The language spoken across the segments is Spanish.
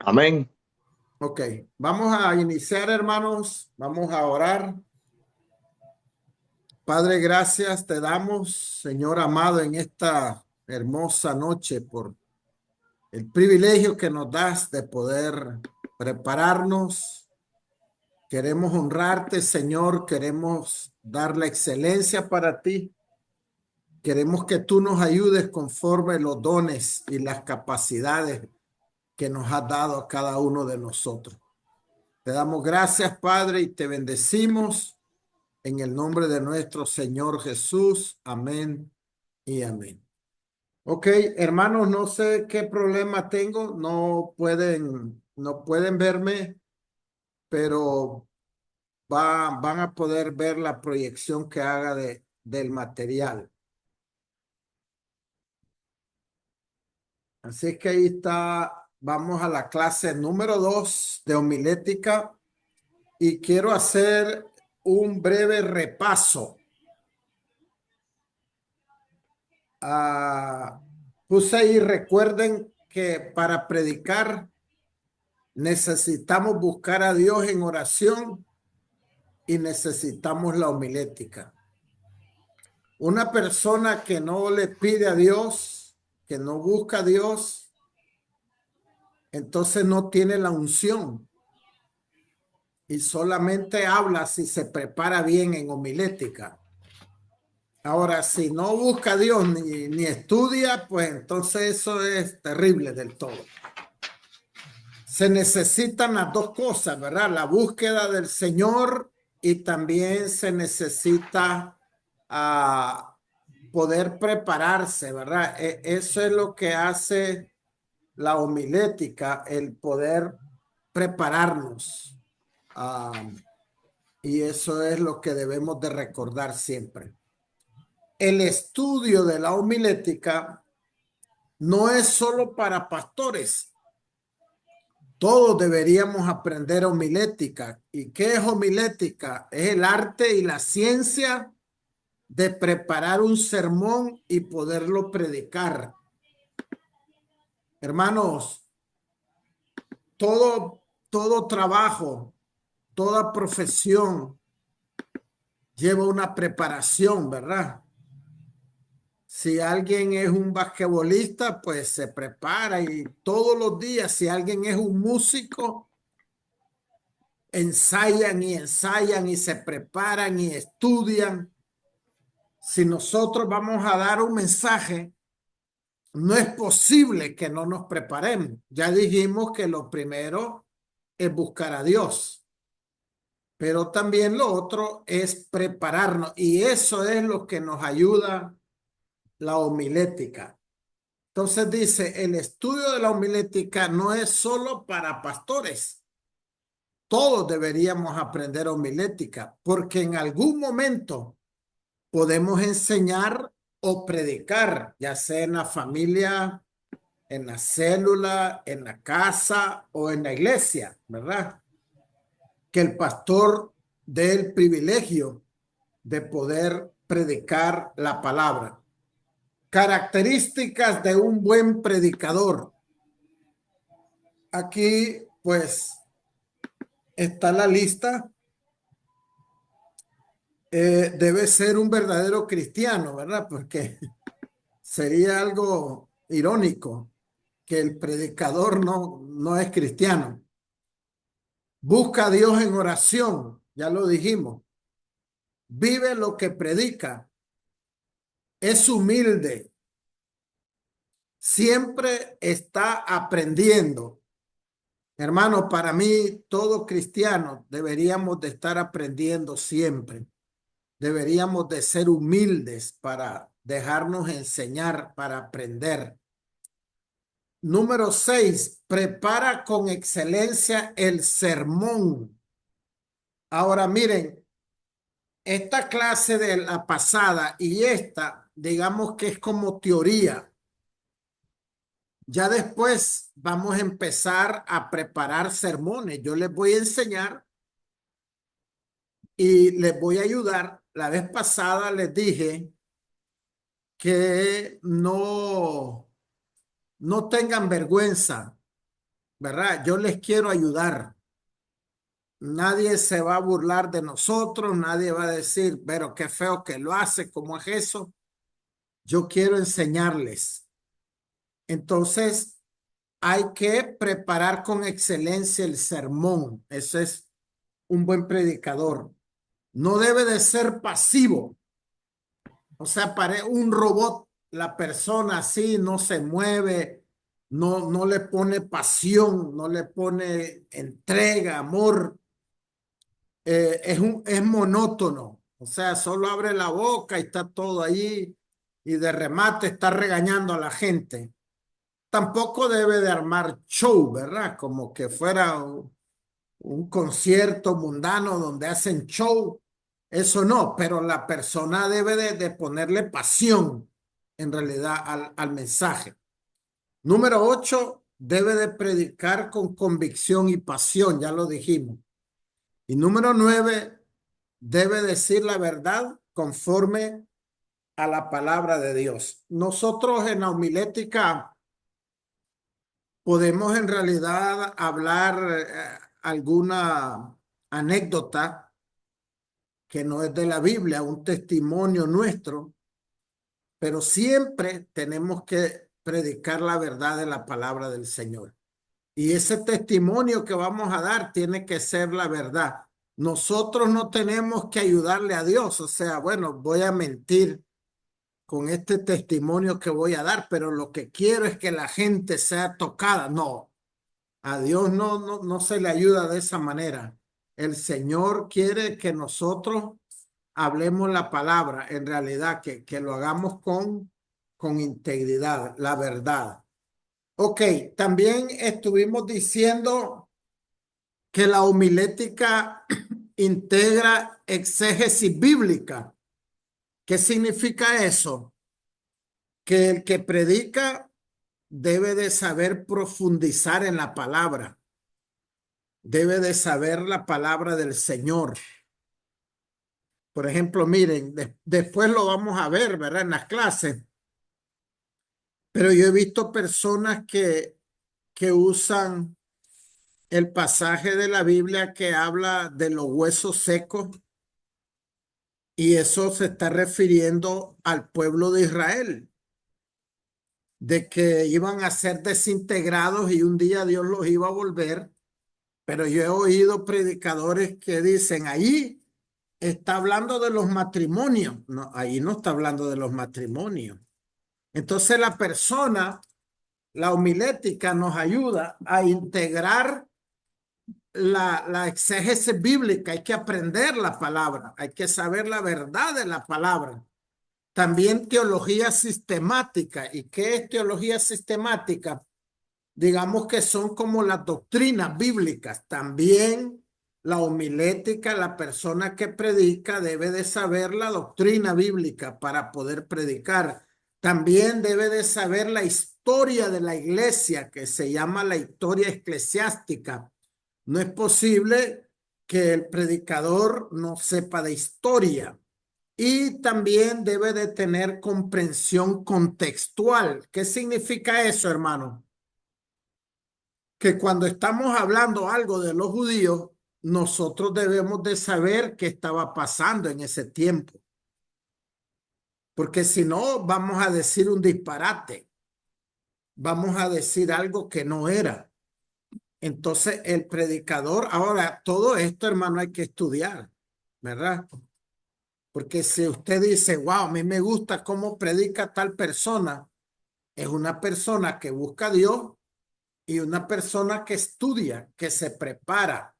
Amén. Ok, vamos a iniciar, hermanos. Vamos a orar. Padre, gracias te damos, Señor amado, en esta hermosa noche por el privilegio que nos das de poder prepararnos. Queremos honrarte, Señor. Queremos dar la excelencia para ti. Queremos que tú nos ayudes conforme los dones y las capacidades que nos has dado a cada uno de nosotros. Te damos gracias, Padre, y te bendecimos en el nombre de nuestro Señor Jesús. Amén y amén. Ok, hermanos, no sé qué problema tengo. No pueden verme, pero van a poder ver la proyección que haga del material. Así que ahí está. Vamos a la clase número 2 de homilética y quiero hacer un breve repaso. Ah, puse ahí, recuerden que para predicar necesitamos buscar a Dios en oración y necesitamos la homilética. Una persona que no le pide a Dios, que no busca a Dios, entonces no tiene la unción y solamente habla si se prepara bien en homilética. Ahora, si no busca a Dios ni estudia, pues entonces eso es terrible del todo. Se necesitan las dos cosas, ¿verdad? La búsqueda del Señor y también se necesita poder prepararse, ¿verdad? Eso es lo que hace la homilética, el poder prepararnos. Y eso es lo que debemos de recordar siempre. El estudio de la homilética no es solo para pastores. Todos deberíamos aprender homilética. ¿Y qué es homilética? Es el arte y la ciencia de preparar un sermón y poderlo predicar. Hermanos, todo trabajo, toda profesión lleva una preparación, ¿verdad? Si alguien es un basquetbolista, pues se prepara y todos los días, si alguien es un músico, ensayan y se preparan y estudian. Si nosotros vamos a dar un mensaje, no es posible que no nos preparemos. Ya dijimos que lo primero es buscar a Dios, pero también lo otro es prepararnos y eso es lo que nos ayuda la homilética. Entonces dice, el estudio de la homilética no es solo para pastores. Todos deberíamos aprender homilética porque en algún momento podemos enseñar o predicar, ya sea en la familia, en la célula, en la casa o en la iglesia, ¿verdad? Que el pastor dé el privilegio de poder predicar la palabra. Características de un buen predicador. Aquí, pues, está la lista. Debe ser un verdadero cristiano, ¿verdad? Porque sería algo irónico que el predicador no es cristiano. Busca a Dios en oración, ya lo dijimos. Vive lo que predica. Es humilde. Siempre está aprendiendo. Hermano, para mí, todo cristiano deberíamos de estar aprendiendo siempre. Deberíamos de ser humildes para dejarnos enseñar, para aprender. Número 6, prepara con excelencia el sermón. Ahora miren, esta clase de la pasada y esta, digamos que es como teoría. Ya después vamos a empezar a preparar sermones. Yo les voy a enseñar y les voy a ayudar. La vez pasada les dije que no tengan vergüenza ¿verdad? Yo les quiero ayudar. Nadie se va a burlar de nosotros, nadie va a decir, pero qué feo que lo hace, ¿cómo es eso? Yo quiero enseñarles. Entonces, hay que preparar con excelencia el sermón. Ese es un buen predicador. No debe de ser pasivo. O sea, para un robot, la persona así no se mueve, no le pone pasión, no le pone entrega, amor. Es monótono. O sea, solo abre la boca y está todo ahí y de remate está regañando a la gente. Tampoco debe de armar show, ¿verdad? Como que fuera un concierto mundano donde hacen show. Eso no, pero la persona debe de ponerle pasión en realidad al mensaje. Número 8, debe de predicar con convicción y pasión, ya lo dijimos. Y número 9, debe decir la verdad conforme a la palabra de Dios. Nosotros en la homilética podemos en realidad hablar alguna anécdota que no es de la Biblia, un testimonio nuestro, pero siempre tenemos que predicar la verdad de la palabra del Señor. Y ese testimonio que vamos a dar tiene que ser la verdad. Nosotros no tenemos que ayudarle a Dios, o sea, bueno, voy a mentir con este testimonio que voy a dar, pero lo que quiero es que la gente sea tocada. No, a Dios no se le ayuda de esa manera. El Señor quiere que nosotros hablemos la palabra, en realidad, que lo hagamos con integridad, la verdad. Ok, también estuvimos diciendo que la homilética integra exégesis bíblica. ¿Qué significa eso? Que el que predica debe de saber profundizar en la palabra, debe de saber la palabra del Señor. Por ejemplo, miren, después lo vamos a ver, ¿verdad? En las clases, pero yo he visto personas que usan el pasaje de la Biblia que habla de los huesos secos y eso se está refiriendo al pueblo de Israel, de que iban a ser desintegrados y un día Dios los iba a volver. Pero yo he oído predicadores que dicen, ahí está hablando de los matrimonios. No, ahí no está hablando de los matrimonios. Entonces la homilética nos ayuda a integrar la exégesis bíblica. Hay que aprender la palabra, hay que saber la verdad de la palabra. También teología sistemática. ¿Y qué es teología sistemática? Digamos que son como las doctrinas bíblicas. También la homilética, la persona que predica debe de saber la doctrina bíblica para poder predicar. También debe de saber la historia de la iglesia, que se llama la historia eclesiástica. No es posible que el predicador no sepa de historia. Y también debe de tener comprensión contextual. ¿Qué significa eso, hermano? Que cuando estamos hablando algo de los judíos, nosotros debemos de saber qué estaba pasando en ese tiempo. Porque si no, vamos a decir un disparate. Vamos a decir algo que no era. Entonces, el predicador, ahora, todo esto, hermano, hay que estudiar, ¿verdad? Porque si usted dice, wow, a mí me gusta cómo predica tal persona, es una persona que busca a Dios y una persona que estudia, que se prepara.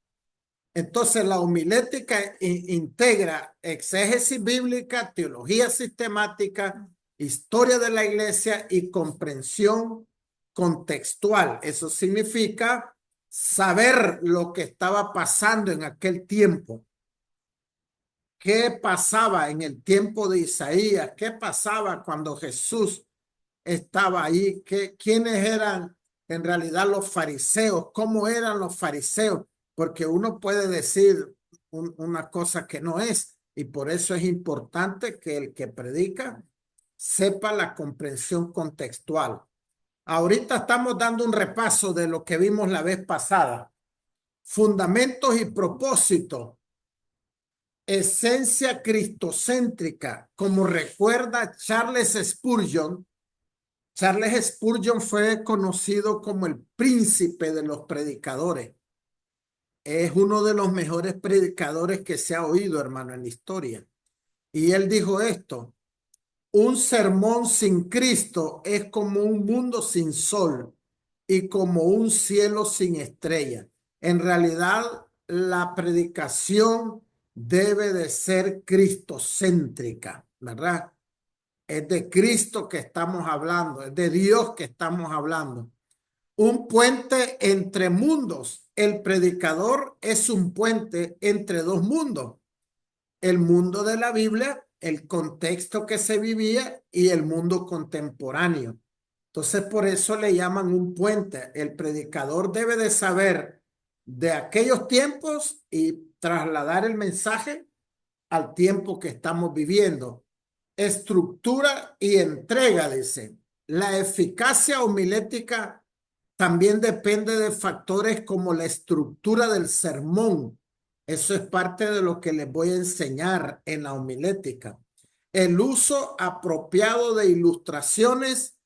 Entonces, la homilética integra exégesis bíblica, teología sistemática, historia de la iglesia y comprensión contextual. Eso significa saber lo que estaba pasando en aquel tiempo. ¿Qué pasaba en el tiempo de Isaías? ¿Qué pasaba cuando Jesús estaba ahí? ¿Quiénes eran en realidad los fariseos? ¿Cómo eran los fariseos? Porque uno puede decir una cosa que no es, y por eso es importante que el que predica sepa la comprensión contextual. Ahorita estamos dando un repaso de lo que vimos la vez pasada. Fundamentos y propósito. Esencia cristocéntrica. Como recuerda Charles Spurgeon, Charles Spurgeon fue conocido como el príncipe de los predicadores. Es uno de los mejores predicadores que se ha oído, hermano, en la historia. Y él dijo esto: un sermón sin Cristo es como un mundo sin sol y como un cielo sin estrella. En realidad, la predicación debe de ser cristocéntrica, ¿verdad? Es de Cristo que estamos hablando, es de Dios que estamos hablando. Un puente entre mundos. El predicador es un puente entre dos mundos: el mundo de la Biblia, el contexto que se vivía, y el mundo contemporáneo. Entonces, por eso le llaman un puente. El predicador debe de saber de aquellos tiempos y trasladar el mensaje al tiempo que estamos viviendo. Estructura y entrega, dice. La eficacia homilética también depende de factores como la estructura del sermón. Eso es parte de lo que les voy a enseñar en la homilética. El uso apropiado de ilustraciones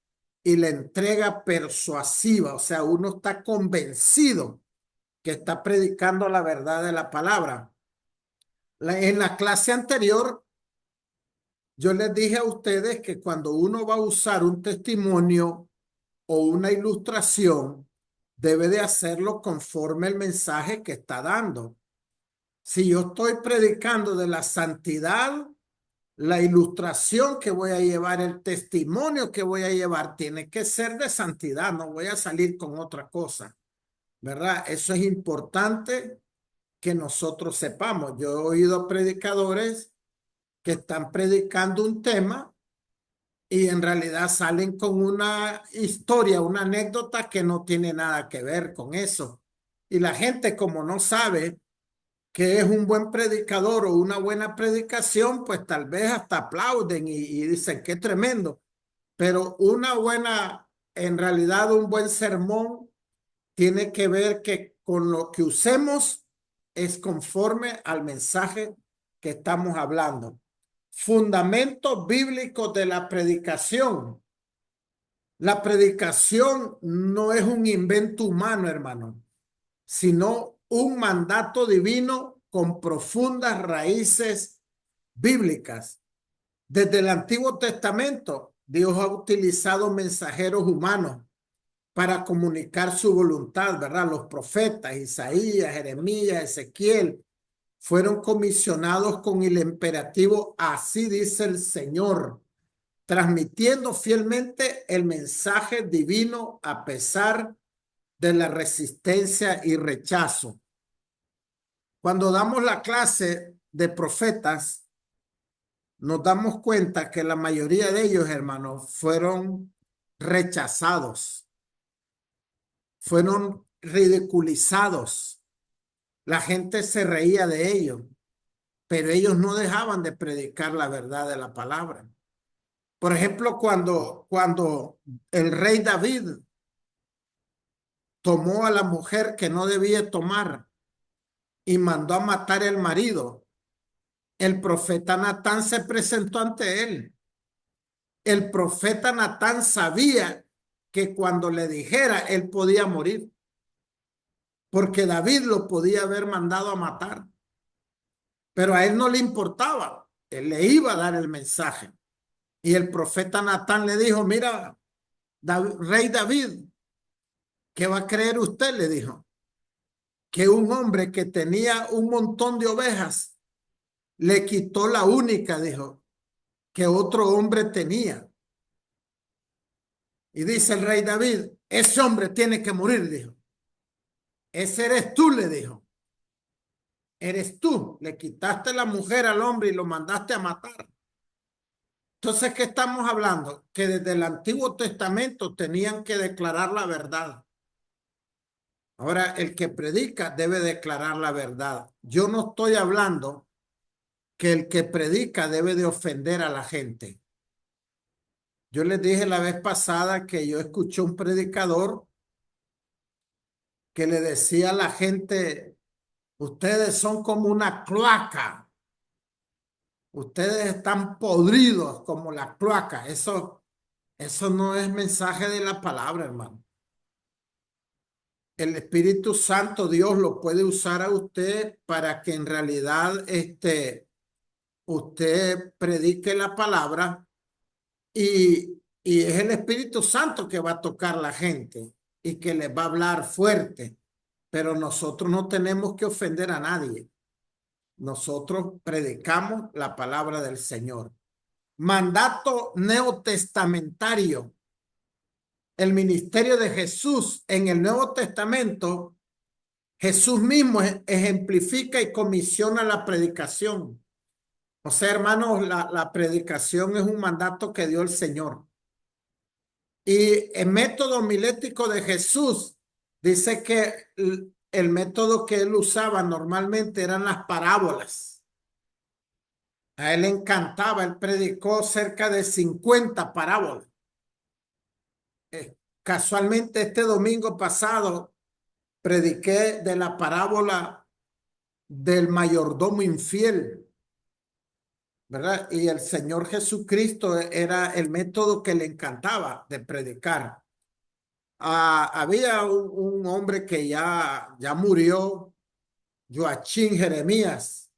y la entrega persuasiva. O sea, uno está convencido que está predicando la verdad de la palabra. En la clase anterior, yo les dije a ustedes que cuando uno va a usar un testimonio o una ilustración, debe de hacerlo conforme el mensaje que está dando. Si yo estoy predicando de la santidad, la ilustración que voy a llevar, el testimonio que voy a llevar, tiene que ser de santidad. No voy a salir con otra cosa, ¿verdad? Eso es importante que nosotros sepamos. Yo he oído predicadores que están predicando un tema y en realidad salen con una historia, una anécdota que no tiene nada que ver con eso. Y la gente, como no sabe que es un buen predicador o una buena predicación, pues tal vez hasta aplauden y dicen qué tremendo. Pero una buena, en realidad un buen sermón tiene que ver que con lo que usemos es conforme al mensaje que estamos hablando. Fundamentos bíblicos de la predicación. La predicación no es un invento humano, hermano, sino un mandato divino con profundas raíces bíblicas. Desde el Antiguo Testamento, Dios ha utilizado mensajeros humanos para comunicar su voluntad, ¿verdad? Los profetas, Isaías, Jeremías, Ezequiel, fueron comisionados con el imperativo, así dice el Señor, transmitiendo fielmente el mensaje divino a pesar de la resistencia y rechazo. Cuando damos la clase de profetas, nos damos cuenta que la mayoría de ellos, hermanos, fueron rechazados, fueron ridiculizados. La gente se reía de ellos, pero ellos no dejaban de predicar la verdad de la palabra. Por ejemplo, cuando el rey David tomó a la mujer que no debía tomar y mandó a matar al marido, el profeta Natán se presentó ante él. El profeta Natán sabía que cuando le dijera, él podía morir, porque David lo podía haber mandado a matar, pero a él no le importaba. Él le iba a dar el mensaje. Y el profeta Natán le dijo, mira, rey David, ¿qué va a creer usted? Le dijo, que un hombre que tenía un montón de ovejas le quitó la única, dijo, que otro hombre tenía. Y dice el rey David, ese hombre tiene que morir, dijo. Ese eres tú, le dijo. Eres tú. Le quitaste la mujer al hombre y lo mandaste a matar. Entonces, ¿qué estamos hablando? Que desde el Antiguo Testamento tenían que declarar la verdad. Ahora, el que predica debe declarar la verdad. Yo no estoy hablando que el que predica debe de ofender a la gente. Yo les dije la vez pasada que yo escuché un predicador que le decía a la gente, ustedes son como una cloaca, ustedes están podridos como la cloaca. Eso no es mensaje de la palabra, hermano. El Espíritu Santo, Dios lo puede usar a usted para que en realidad usted predique la palabra y es el Espíritu Santo que va a tocar a la gente y que les va a hablar fuerte. Pero nosotros no tenemos que ofender a nadie. Nosotros predicamos la palabra del Señor. Mandato neotestamentario. El ministerio de Jesús en el Nuevo Testamento, Jesús mismo ejemplifica y comisiona la predicación. O sea, hermanos, la predicación es un mandato que dio el Señor. Y el método homilético de Jesús dice que el método que él usaba normalmente eran las parábolas. A él le encantaba, él predicó cerca de 50 parábolas. Casualmente este domingo pasado prediqué de la parábola del mayordomo infiel, ¿verdad? Y el Señor Jesucristo era el método que le encantaba de predicar. Había un hombre que ya murió, Joachim Jeremías,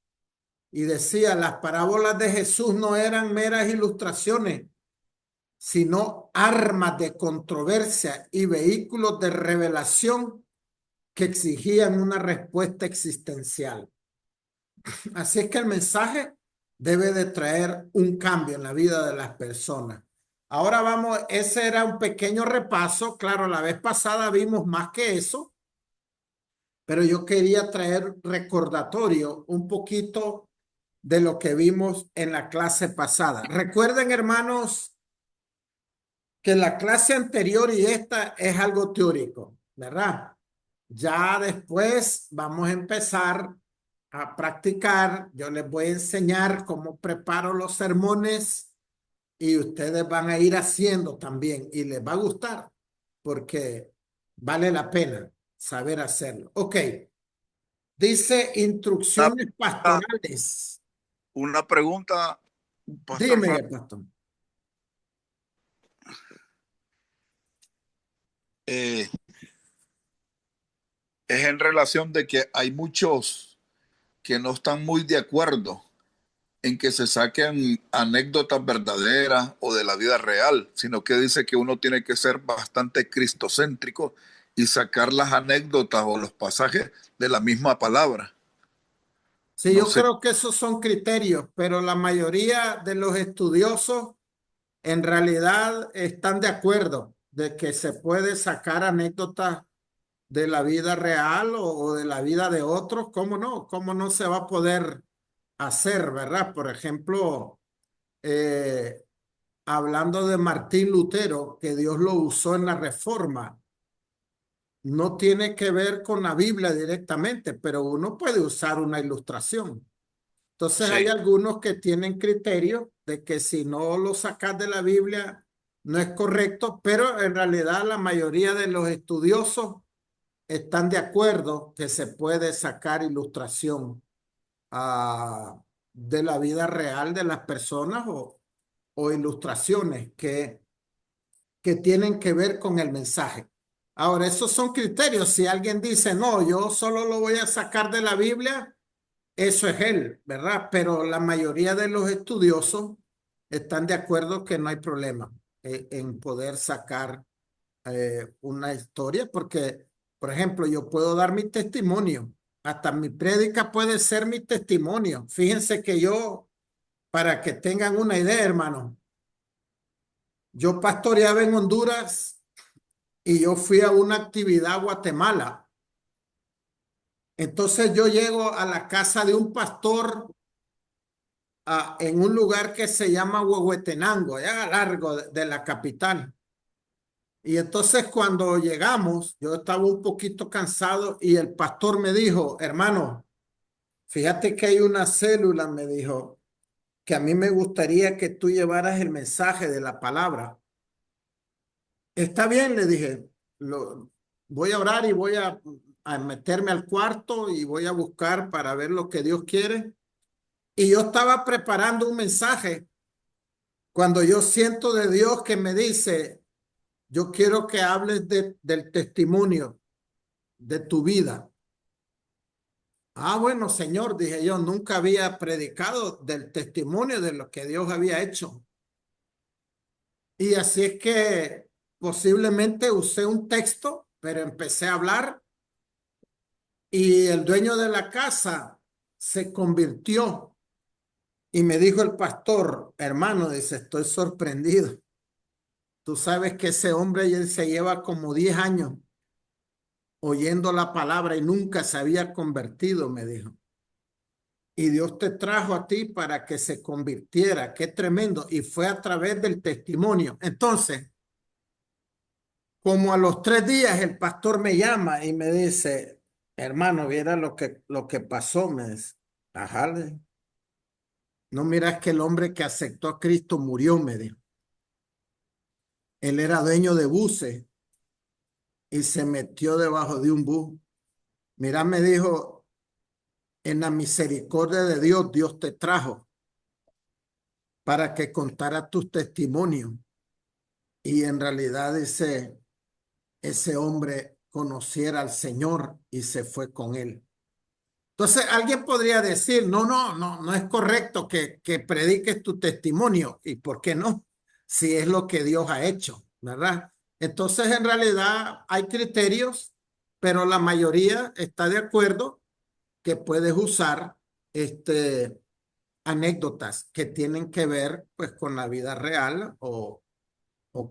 y decía, las parábolas de Jesús no eran meras ilustraciones, sino armas de controversia y vehículos de revelación que exigían una respuesta existencial. Así es que el mensaje debe de traer un cambio en la vida de las personas. Ahora vamos, ese era un pequeño repaso. Claro, la vez pasada vimos más que eso, pero yo quería traer recordatorio un poquito de lo que vimos en la clase pasada. Recuerden, hermanos, que la clase anterior y esta es algo teórico, ¿verdad? Ya después vamos a empezar a practicar. Yo les voy a enseñar cómo preparo los sermones y ustedes van a ir haciendo también y les va a gustar porque vale la pena saber hacerlo. Ok, dice Una, instrucciones pastorales. una pregunta, Pastor Dime, Frank. pastor. eh, es en relación de que hay muchos que no están muy de acuerdo en que se saquen anécdotas verdaderas o de la vida real, sino que dice que uno tiene que ser bastante cristocéntrico y sacar las anécdotas o los pasajes de la misma palabra. Sí, No yo sé. creo que esos son criterios, pero la mayoría de los estudiosos en realidad están de acuerdo de que se puede sacar anécdotas de la vida real o de la vida de otros. ¿Cómo no? ¿Cómo no se va a poder hacer, verdad? Por ejemplo, eh, hablando de Martín Lutero, que Dios lo usó en la Reforma, no tiene que ver con la Biblia directamente, pero uno puede usar una ilustración. Entonces hay Sí, algunos que tienen criterio de que si no lo sacas de la Biblia no es correcto, pero en realidad la mayoría de los estudiosos están de acuerdo que se puede sacar ilustración de la vida real de las personas o ilustraciones que tienen que ver con el mensaje. Ahora, esos son criterios. Si alguien dice, no, yo solo lo voy a sacar de la Biblia, eso es él, ¿verdad? Pero la mayoría de los estudiosos están de acuerdo que no hay problema en poder sacar una historia, porque, por ejemplo, yo puedo dar mi testimonio, hasta mi prédica puede ser mi testimonio. Fíjense que yo, para que tengan una idea, hermano, yo pastoreaba en Honduras y yo fui a una actividad a Guatemala. Entonces yo llego a la casa de un pastor en un lugar que se llama Huehuetenango, allá largo de la capital. Y entonces cuando llegamos, yo estaba un poquito cansado y el pastor me dijo, hermano, fíjate que hay una célula, me dijo, que a mí me gustaría que tú llevaras el mensaje de la palabra. Está bien, le dije, voy a orar y voy a meterme al cuarto y voy a buscar para ver lo que Dios quiere. Y yo estaba preparando un mensaje cuando yo siento de Dios que me dice, yo quiero que hables del testimonio de tu vida. Ah, bueno, Señor, dije yo, nunca había predicado del testimonio de lo que Dios había hecho. Y así es que posiblemente usé un texto, pero empecé a hablar y el dueño de la casa se convirtió y me dijo el pastor, hermano, dice, estoy sorprendido. Tú sabes que ese hombre ya se lleva como 10 años oyendo la palabra y nunca se había convertido, me dijo. Y Dios te trajo a ti para que se convirtiera. Qué tremendo. Y fue a través del testimonio. Entonces, como a los 3 días el pastor me llama y me dice, hermano, viera lo que pasó. Me dice, ajá, no miras que el hombre que aceptó a Cristo murió, me dijo. Él era dueño de buses y se metió debajo de un bus. Mira, me dijo, en la misericordia de Dios, Dios te trajo para que contara tus testimonios. Y en realidad ese hombre conociera al Señor y se fue con él. Entonces, alguien podría decir, no es correcto que prediques tu testimonio. ¿Y por qué no? Si es lo que Dios ha hecho, ¿verdad? Entonces, en realidad hay criterios, pero la mayoría está de acuerdo que puedes usar anécdotas que tienen que ver pues con la vida real o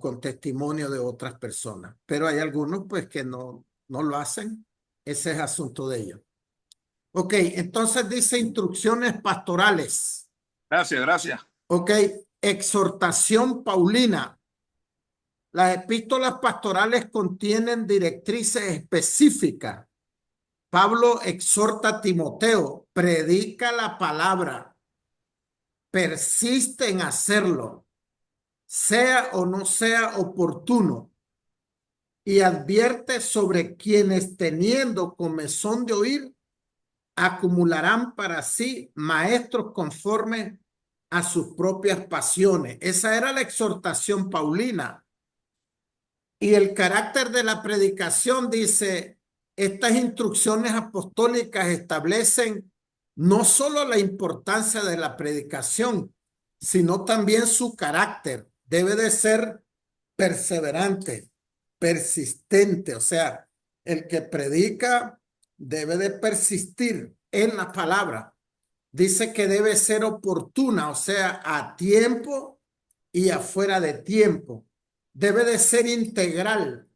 con testimonio de otras personas. Pero hay algunos pues que no lo hacen. Ese es asunto de ellos. Ok, entonces dice instrucciones pastorales. Gracias, gracias. Ok, exhortación paulina. Las epístolas pastorales contienen directrices específicas. Pablo exhorta a Timoteo, predica la palabra, persiste en hacerlo, sea o no sea oportuno, y advierte sobre quienes teniendo comezón de oír, acumularán para sí maestros conforme a sus propias pasiones. Esa era la exhortación paulina. Y el carácter de la predicación dice, estas instrucciones apostólicas establecen no solo la importancia de la predicación, sino también su carácter. Debe de ser perseverante, persistente, o sea, el que predica debe de persistir en la palabra. Dice que debe ser oportuna, o sea, a tiempo y afuera de tiempo. Debe de ser integral,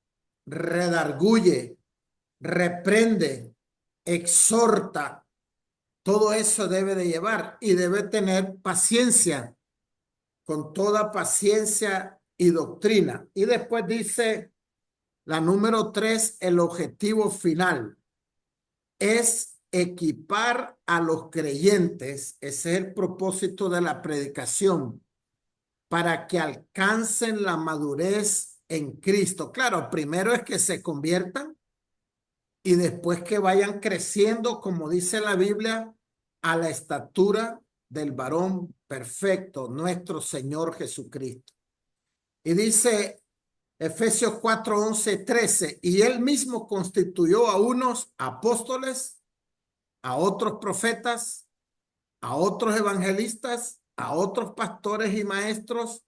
redarguye, reprende, exhorta. Todo eso debe de llevar y debe tener paciencia, con toda paciencia y doctrina. Y después dice la número 3, el objetivo final es equipar a los creyentes, ese es el propósito de la predicación, para que alcancen la madurez en Cristo. Claro, primero es que se conviertan y después que vayan creciendo, como dice la Biblia, a la estatura del varón perfecto, nuestro Señor Jesucristo. Y dice Efesios 4, 11, 13, y él mismo constituyó a unos apóstoles, a otros profetas, a otros evangelistas, a otros pastores y maestros,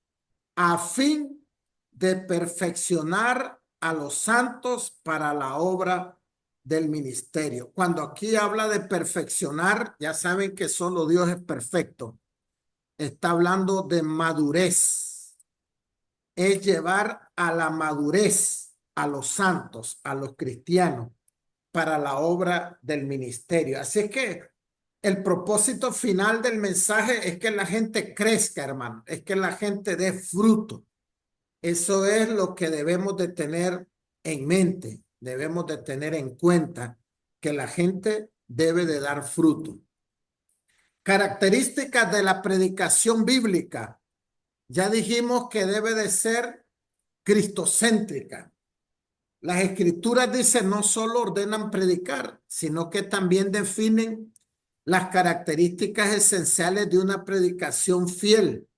a fin de perfeccionar a los santos para la obra del ministerio. Cuando aquí habla de perfeccionar, ya saben que solo Dios es perfecto. Está hablando de madurez. Es llevar a la madurez a los santos, a los cristianos, para la obra del ministerio. Así es que el propósito final del mensaje es que la gente crezca, hermano, es que la gente dé fruto. Eso es lo que debemos de tener en mente, debemos de tener en cuenta que la gente debe de dar fruto. Características de la predicación bíblica. Ya dijimos que debe de ser cristocéntrica. Las escrituras dicen no solo ordenan predicar, sino que también definen las características esenciales de una predicación fiel.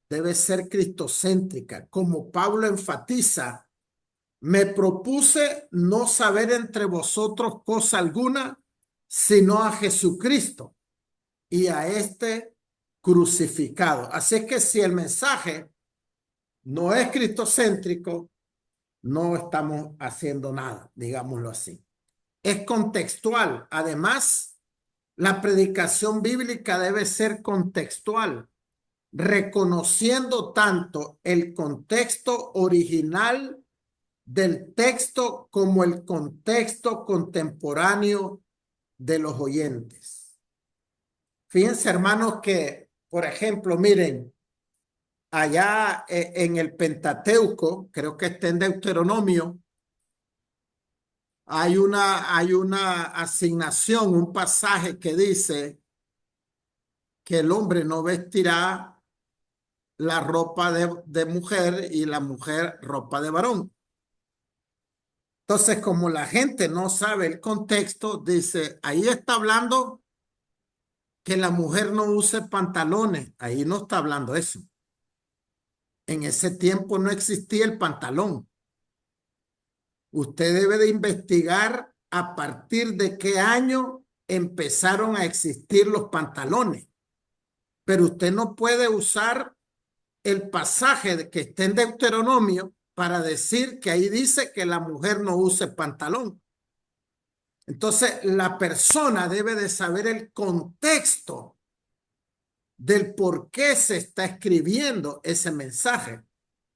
Debe ser cristocéntrica. Como Pablo enfatiza, me propuse no saber entre vosotros cosa alguna, sino a Jesucristo y a este crucificado. Así es que si el mensaje no es cristocéntrico, no estamos haciendo nada, digámoslo así. Es contextual. Además, la predicación bíblica debe ser contextual, reconociendo tanto el contexto original del texto como el contexto contemporáneo de los oyentes. Fíjense, hermanos, que, por ejemplo, miren, allá en el Pentateuco, creo que está en Deuteronomio, hay una asignación, un pasaje que dice que el hombre no vestirá la ropa de mujer y la mujer ropa de varón. Entonces, como la gente no sabe el contexto, dice, ahí está hablando que la mujer no use pantalones. Ahí no está hablando eso. En ese tiempo no existía el pantalón. Usted debe de investigar a partir de qué año empezaron a existir los pantalones. Pero usted no puede usar el pasaje que está en Deuteronomio para decir que ahí dice que la mujer no use pantalón. Entonces, la persona debe de saber el contexto del por qué se está escribiendo ese mensaje.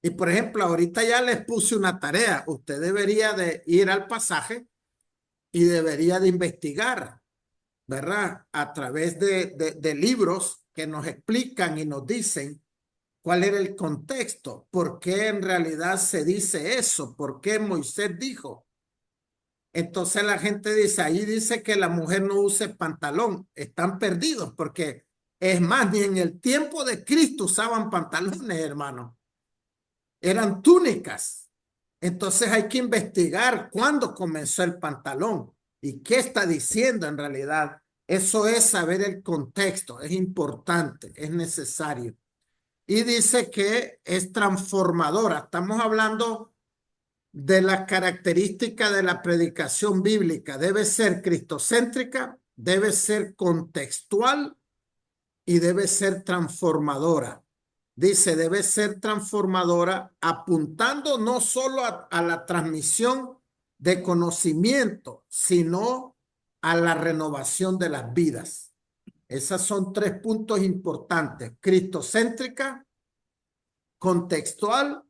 Y, por ejemplo, ahorita ya les puse una tarea. Usted debería de ir al pasaje y debería de investigar, ¿verdad? A través de libros que nos explican y nos dicen cuál era el contexto, por qué en realidad se dice eso, por qué Moisés dijo. Entonces la gente dice, ahí dice que la mujer no use pantalón. Están perdidos porque es más, ni en el tiempo de Cristo usaban pantalones, hermano. Eran túnicas. Entonces hay que investigar cuándo comenzó el pantalón y qué está diciendo en realidad. Eso es saber el contexto, es importante, es necesario. Y dice que es transformadora. Estamos hablando de las características de la predicación bíblica. Debe ser cristocéntrica, debe ser contextual y debe ser transformadora. Dice, debe ser transformadora apuntando no solo a la transmisión de conocimiento, sino a la renovación de las vidas. Esos son 3 puntos importantes: cristocéntrica, contextual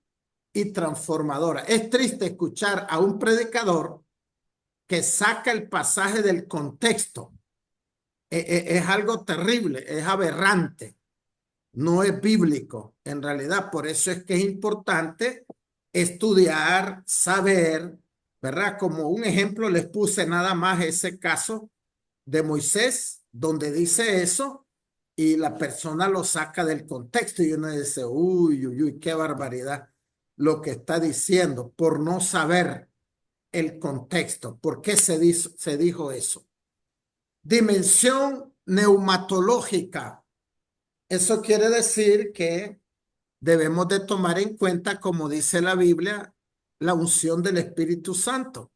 y transformadora. Es triste escuchar a un predicador que saca el pasaje del contexto. Es algo terrible, es aberrante, no es bíblico en realidad. Por eso es que es importante estudiar, saber, ¿verdad? Como un ejemplo les puse nada más ese caso de Moisés, donde dice eso y la persona lo saca del contexto y uno dice, uy, uy, uy, qué barbaridad lo que está diciendo por no saber el contexto. ¿Por qué se dijo eso? Dimensión neumatológica. Eso quiere decir que debemos de tomar en cuenta, como dice la Biblia, la unción del Espíritu Santo.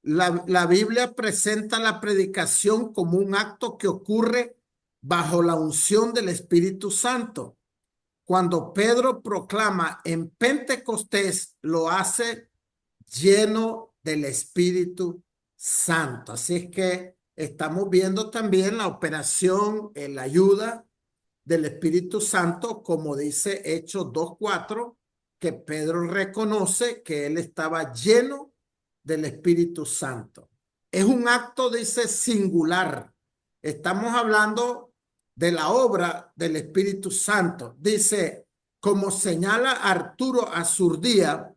La Biblia presenta la predicación como un acto que ocurre bajo la unción del Espíritu Santo. Cuando Pedro proclama en Pentecostés, lo hace lleno del Espíritu Santo. Así es que estamos viendo también la operación, la ayuda del Espíritu Santo, como dice Hechos 2:4, que Pedro reconoce que él estaba lleno del Espíritu Santo. Es un acto, dice, singular. Estamos hablando de la obra del Espíritu Santo. Dice, como señala Arturo Azurdía,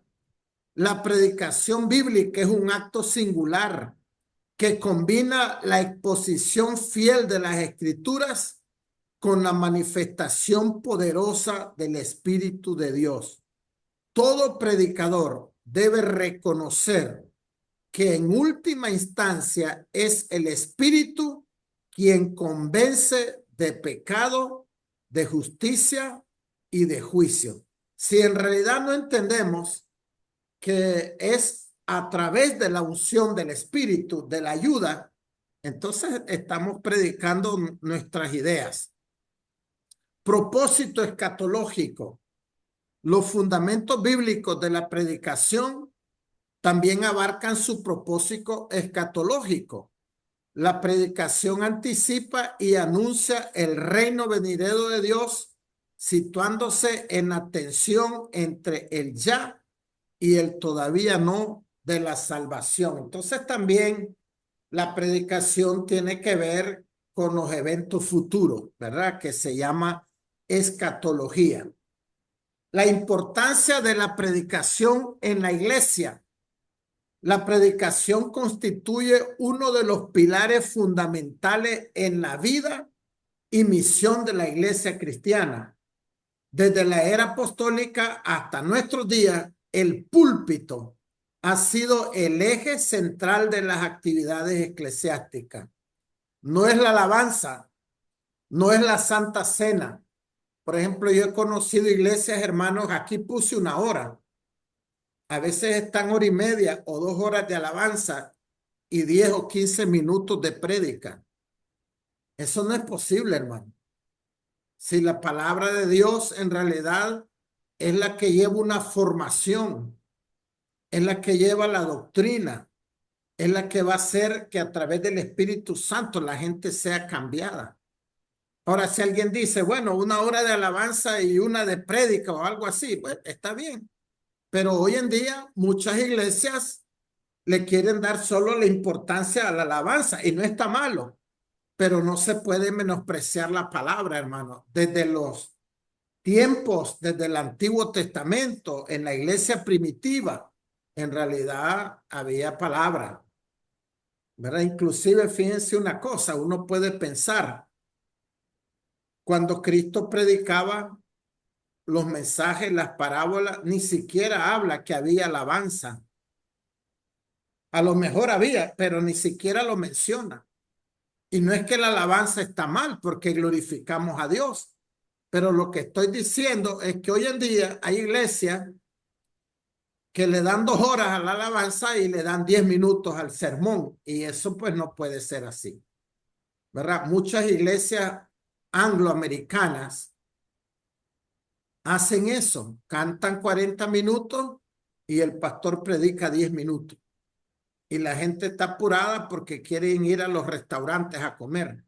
la predicación bíblica es un acto singular que combina la exposición fiel de las Escrituras con la manifestación poderosa del Espíritu de Dios. todo predicador debe reconocer que en última instancia es el Espíritu quien convence de pecado, de justicia y de juicio. Si en realidad no entendemos que es a través de la unción del Espíritu, de la ayuda, entonces estamos predicando nuestras ideas. Propósito escatológico. Los fundamentos bíblicos de la predicación también abarcan su propósito escatológico. La predicación anticipa y anuncia el reino venidero de Dios, situándose en la tensión entre el ya y el todavía no de la salvación. Entonces también la predicación tiene que ver con los eventos futuros, ¿verdad? Que se llama escatología. La importancia de la predicación en la iglesia. La predicación constituye uno de los pilares fundamentales en la vida y misión de la iglesia cristiana. Desde la era apostólica hasta nuestros días, el púlpito ha sido el eje central de las actividades eclesiásticas. No es la alabanza, no es la Santa Cena. Por ejemplo, yo he conocido iglesias, hermanos, aquí puse 1 hora. A veces están 1 hora y media o 2 horas de alabanza y 10 o 15 minutos de prédica. Eso no es posible, hermano. Si la palabra de Dios en realidad es la que lleva una formación, es la que lleva la doctrina, es la que va a hacer que a través del Espíritu Santo la gente sea cambiada. Ahora, si alguien dice, bueno, 1 hora de alabanza y 1 de prédica o algo así, pues está bien. Pero hoy en día muchas iglesias le quieren dar solo la importancia a la alabanza y no está malo, pero no se puede menospreciar la palabra, hermano. Desde los tiempos, desde el Antiguo Testamento, en la iglesia primitiva, en realidad había palabra, ¿verdad? Inclusive, fíjense una cosa, uno puede pensar, cuando Cristo predicaba los mensajes, las parábolas, ni siquiera habla que había alabanza. A lo mejor había, pero ni siquiera lo menciona. Y no es que la alabanza está mal, porque glorificamos a Dios. Pero lo que estoy diciendo es que hoy en día hay iglesias que le dan 2 horas a la alabanza y le dan 10 minutos al sermón. Y eso pues no puede ser así, ¿verdad? Muchas iglesias angloamericanas hacen eso. Cantan 40 minutos y el pastor predica 10 minutos. Y la gente está apurada porque quieren ir a los restaurantes a comer.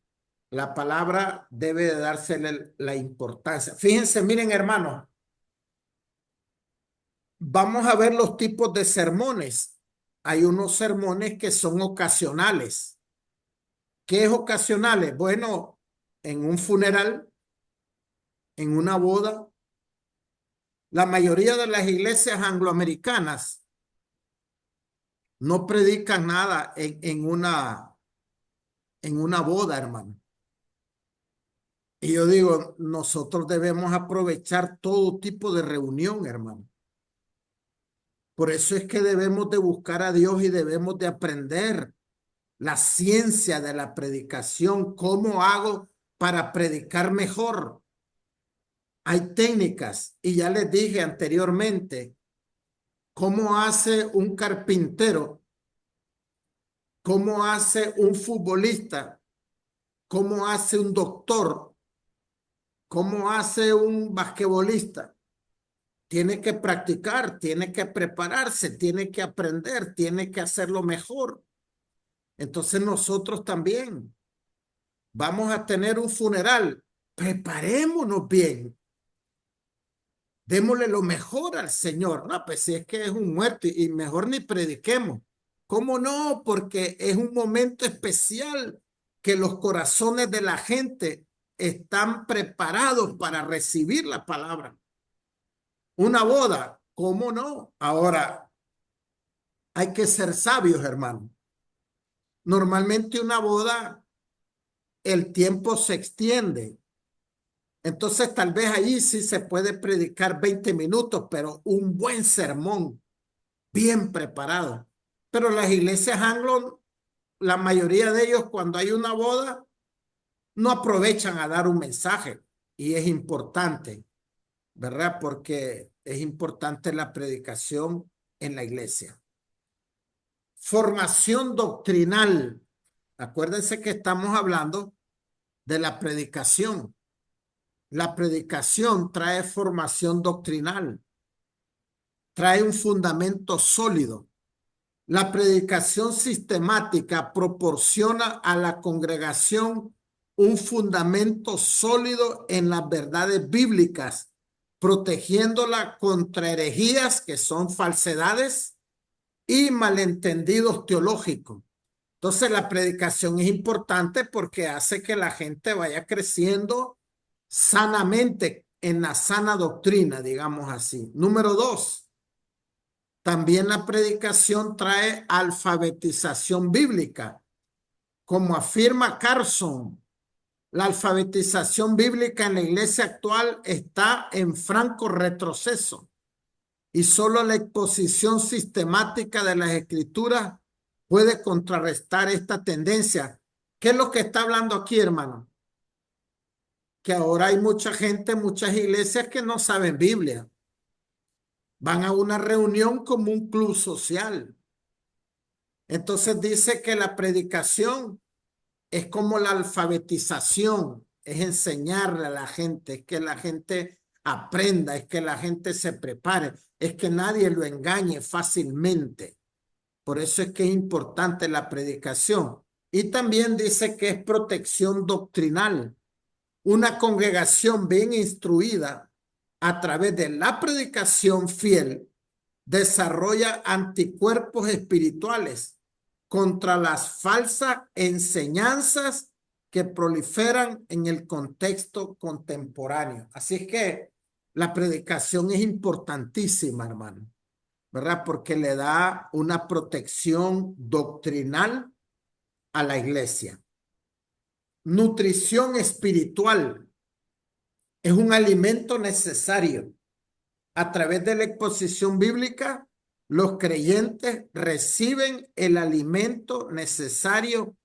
La palabra debe de dársele la importancia. Fíjense, miren, hermanos, vamos a ver los tipos de sermones. Hay unos sermones que son ocasionales. ¿Qué es ocasionales? Bueno, en un funeral, en una boda. La mayoría de las iglesias angloamericanas no predican nada en una boda, hermano. Y yo digo, nosotros debemos aprovechar todo tipo de reunión, hermano. Por eso es que debemos de buscar a Dios y debemos de aprender la ciencia de la predicación. ¿Cómo hago para predicar mejor? Hay técnicas y ya les dije anteriormente, ¿cómo hace un carpintero? ¿Cómo hace un futbolista? ¿Cómo hace un doctor? ¿Cómo hace un basquetbolista? Tiene que practicar, tiene que prepararse, tiene que aprender, tiene que hacerlo mejor. Entonces nosotros también vamos a tener un funeral. Preparémonos bien. Démosle lo mejor al Señor. No, pues si es que es un muerto y mejor ni prediquemos. ¿Cómo no? Porque es un momento especial que los corazones de la gente están preparados para recibir la palabra. Una boda, ¿cómo no? Ahora, hay que ser sabios, hermano. Normalmente una boda, el tiempo se extiende. Entonces tal vez ahí sí se puede predicar 20 minutos, pero un buen sermón, bien preparado. Pero las iglesias anglo, la mayoría de ellos cuando hay una boda, no aprovechan a dar un mensaje. Y es importante, ¿verdad? Porque es importante la predicación en la iglesia. Formación doctrinal. Acuérdense que estamos hablando de la predicación. La predicación trae formación doctrinal, trae un fundamento sólido. La predicación sistemática proporciona a la congregación un fundamento sólido en las verdades bíblicas, protegiéndola contra herejías que son falsedades y malentendidos teológicos. Entonces la predicación es importante porque hace que la gente vaya creciendo sanamente en la sana doctrina, digamos así. Número 2, también la predicación trae alfabetización bíblica. Como afirma Carson, la alfabetización bíblica en la iglesia actual está en franco retroceso y solo la exposición sistemática de las escrituras puede contrarrestar esta tendencia. ¿Qué es lo que está hablando aquí, hermano? Que ahora hay mucha gente, muchas iglesias que no saben Biblia. Van a una reunión como un club social. Entonces dice que la predicación es como la alfabetización, es enseñarle a la gente, es que la gente aprenda, es que la gente se prepare, es que nadie lo engañe fácilmente. Por eso es que es importante la predicación. Y también dice que es protección doctrinal. Una congregación bien instruida a través de la predicación fiel desarrolla anticuerpos espirituales contra las falsas enseñanzas que proliferan en el contexto contemporáneo. Así es que la predicación es importantísima, hermano, ¿verdad? Porque le da una protección doctrinal a la iglesia. Nutrición espiritual es un alimento necesario. A través de la exposición bíblica, los creyentes reciben el alimento necesario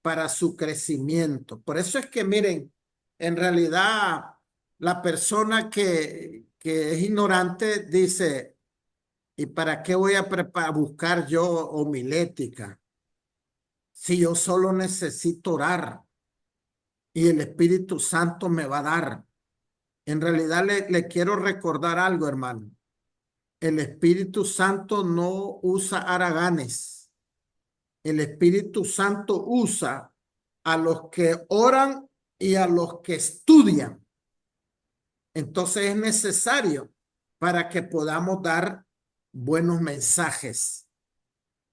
para su crecimiento. Por eso es que, miren, en realidad la persona que es ignorante dice, ¿y para qué voy a buscar yo homilética? Si yo solo necesito orar y el Espíritu Santo me va a dar. En realidad le quiero recordar algo, hermano. El Espíritu Santo no usa haraganes. El Espíritu Santo usa a los que oran y a los que estudian. Entonces es necesario para que podamos dar buenos mensajes,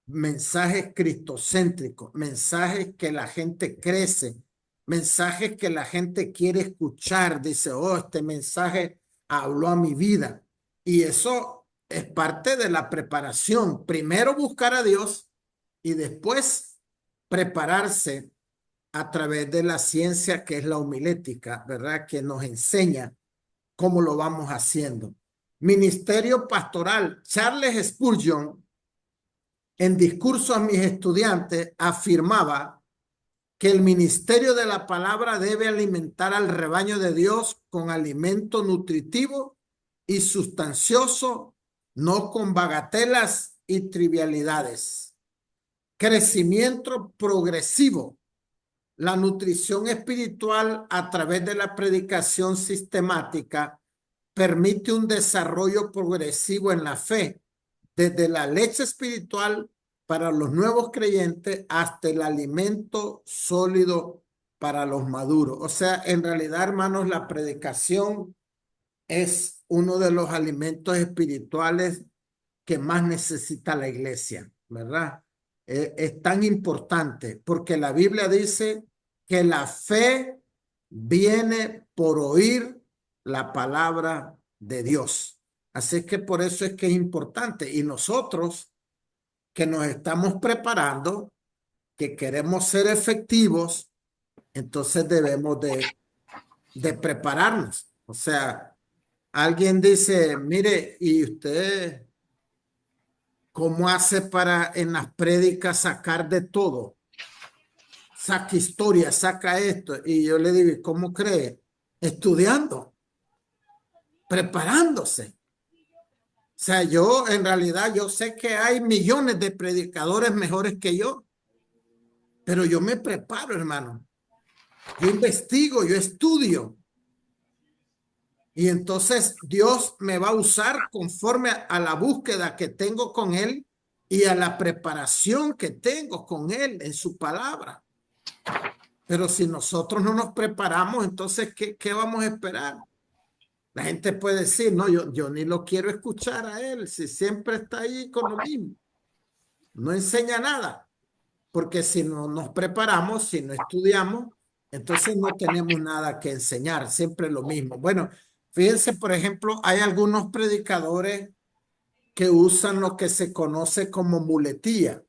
mensajes cristocéntricos, mensajes que la gente crece, mensajes que la gente quiere escuchar. Dice, oh, este mensaje habló a mi vida. Y eso es parte de la preparación. Primero buscar a Dios y después prepararse a través de la ciencia que es la homilética, ¿verdad? Que nos enseña cómo lo vamos haciendo. Ministerio pastoral. Charles Spurgeon, en discurso a mis estudiantes, afirmaba que el ministerio de la palabra debe alimentar al rebaño de Dios con alimento nutritivo y sustancioso, no con bagatelas y trivialidades. Crecimiento progresivo. La nutrición espiritual a través de la predicación sistemática permite un desarrollo progresivo en la fe, desde la leche espiritual para los nuevos creyentes hasta el alimento sólido para los maduros. O sea, en realidad, hermanos, la predicación es uno de los alimentos espirituales que más necesita la iglesia, ¿verdad? Es tan importante porque la Biblia dice que la fe viene por oír la palabra de Dios. Así que por eso es que es importante. Y nosotros que nos estamos preparando, que queremos ser efectivos, entonces debemos de de prepararnos. O sea, alguien dice, mire, ¿y usted cómo hace para en las prédicas sacar de todo? Saca historia, saca esto. Y yo le digo, ¿cómo cree? Estudiando, preparándose. O sea, yo en realidad yo sé que hay millones de predicadores mejores que yo, pero yo me preparo, hermano. Yo investigo, yo estudio. Y entonces Dios me va a usar conforme a la búsqueda que tengo con Él y a la preparación que tengo con Él en su palabra. Pero si nosotros no nos preparamos, entonces, ¿qué vamos a esperar? La gente puede decir, no, yo ni lo quiero escuchar a él, si siempre está ahí con lo mismo. No enseña nada, porque si no nos preparamos, si no estudiamos, entonces no tenemos nada que enseñar, siempre lo mismo. Bueno, fíjense, por ejemplo, hay algunos predicadores que usan lo que se conoce como muletilla.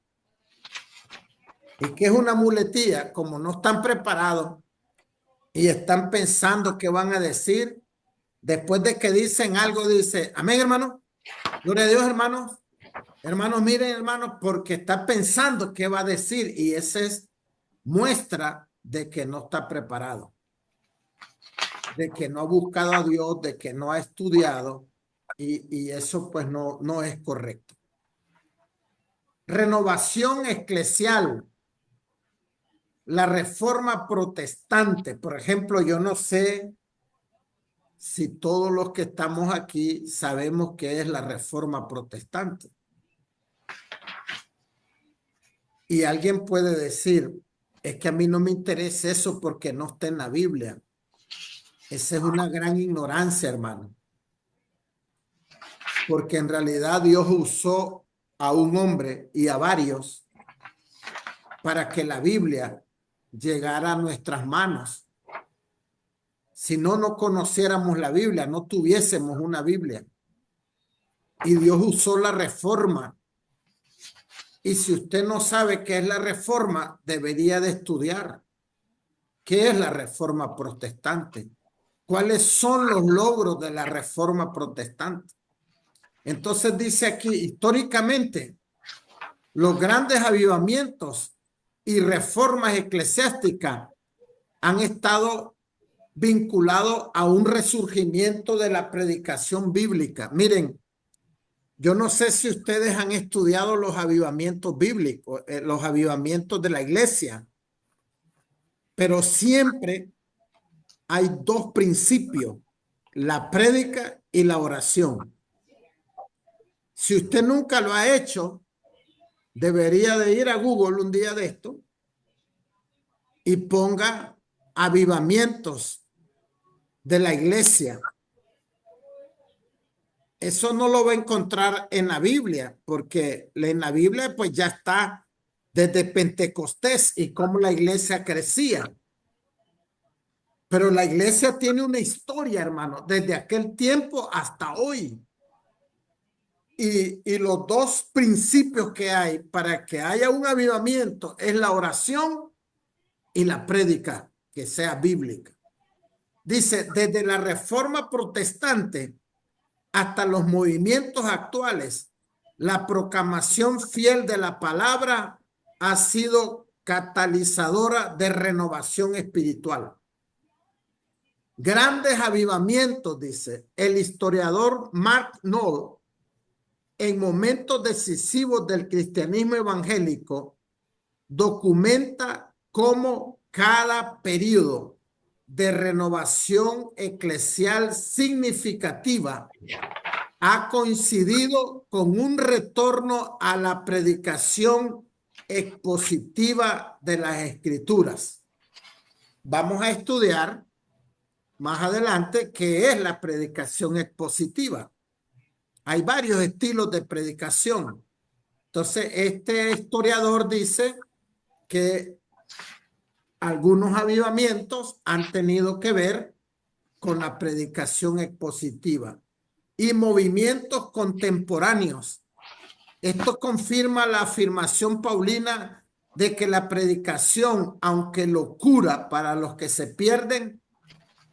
¿Y qué es una muletilla? Como no están preparados y están pensando qué van a decir, después de que dicen algo, dice, amén, hermano. Gloria a Dios, hermanos. Hermanos, miren, hermanos, porque está pensando qué va a decir y esa es muestra de que no está preparado, de que no ha buscado a Dios, de que no ha estudiado y eso pues no es correcto. Renovación eclesial, la reforma protestante. Por ejemplo, yo no sé si todos los que estamos aquí sabemos qué es la reforma protestante. Y alguien puede decir, es que a mí no me interesa eso porque no está en la Biblia. Esa es una gran ignorancia, hermano. Porque en realidad Dios usó a un hombre y a varios para que la Biblia llegara a nuestras manos. Si no, no conociéramos la Biblia, no tuviésemos una Biblia. Y Dios usó la reforma. Y si usted no sabe qué es la reforma, debería de estudiar. ¿Qué es la reforma protestante? ¿Cuáles son los logros de la reforma protestante? Entonces dice aquí, históricamente, los grandes avivamientos y reformas eclesiásticas han estado vinculados a un resurgimiento de la predicación bíblica. Miren, yo no sé si ustedes han estudiado los avivamientos bíblicos, los avivamientos de la iglesia, pero siempre hay dos principios, la prédica y la oración. Si usted nunca lo ha hecho, debería de ir a Google un día de esto y ponga avivamientos de la iglesia. Eso no lo va a encontrar en la Biblia, porque en la Biblia pues ya está desde Pentecostés y cómo la iglesia crecía. Pero la iglesia tiene una historia, hermano, desde aquel tiempo hasta hoy. Y los dos principios que hay para que haya un avivamiento es la oración y la prédica, que sea bíblica. Dice, desde la reforma protestante hasta los movimientos actuales, la proclamación fiel de la palabra ha sido catalizadora de renovación espiritual. Grandes avivamientos, dice el historiador Mark Noll, en momentos decisivos del cristianismo evangélico, documenta cómo cada periodo de renovación eclesial significativa ha coincidido con un retorno a la predicación expositiva de las Escrituras. Vamos a estudiar más adelante qué es la predicación expositiva. Hay varios estilos de predicación. Entonces, este historiador dice que algunos avivamientos han tenido que ver con la predicación expositiva y movimientos contemporáneos. Esto confirma la afirmación paulina de que la predicación, aunque locura para los que se pierden,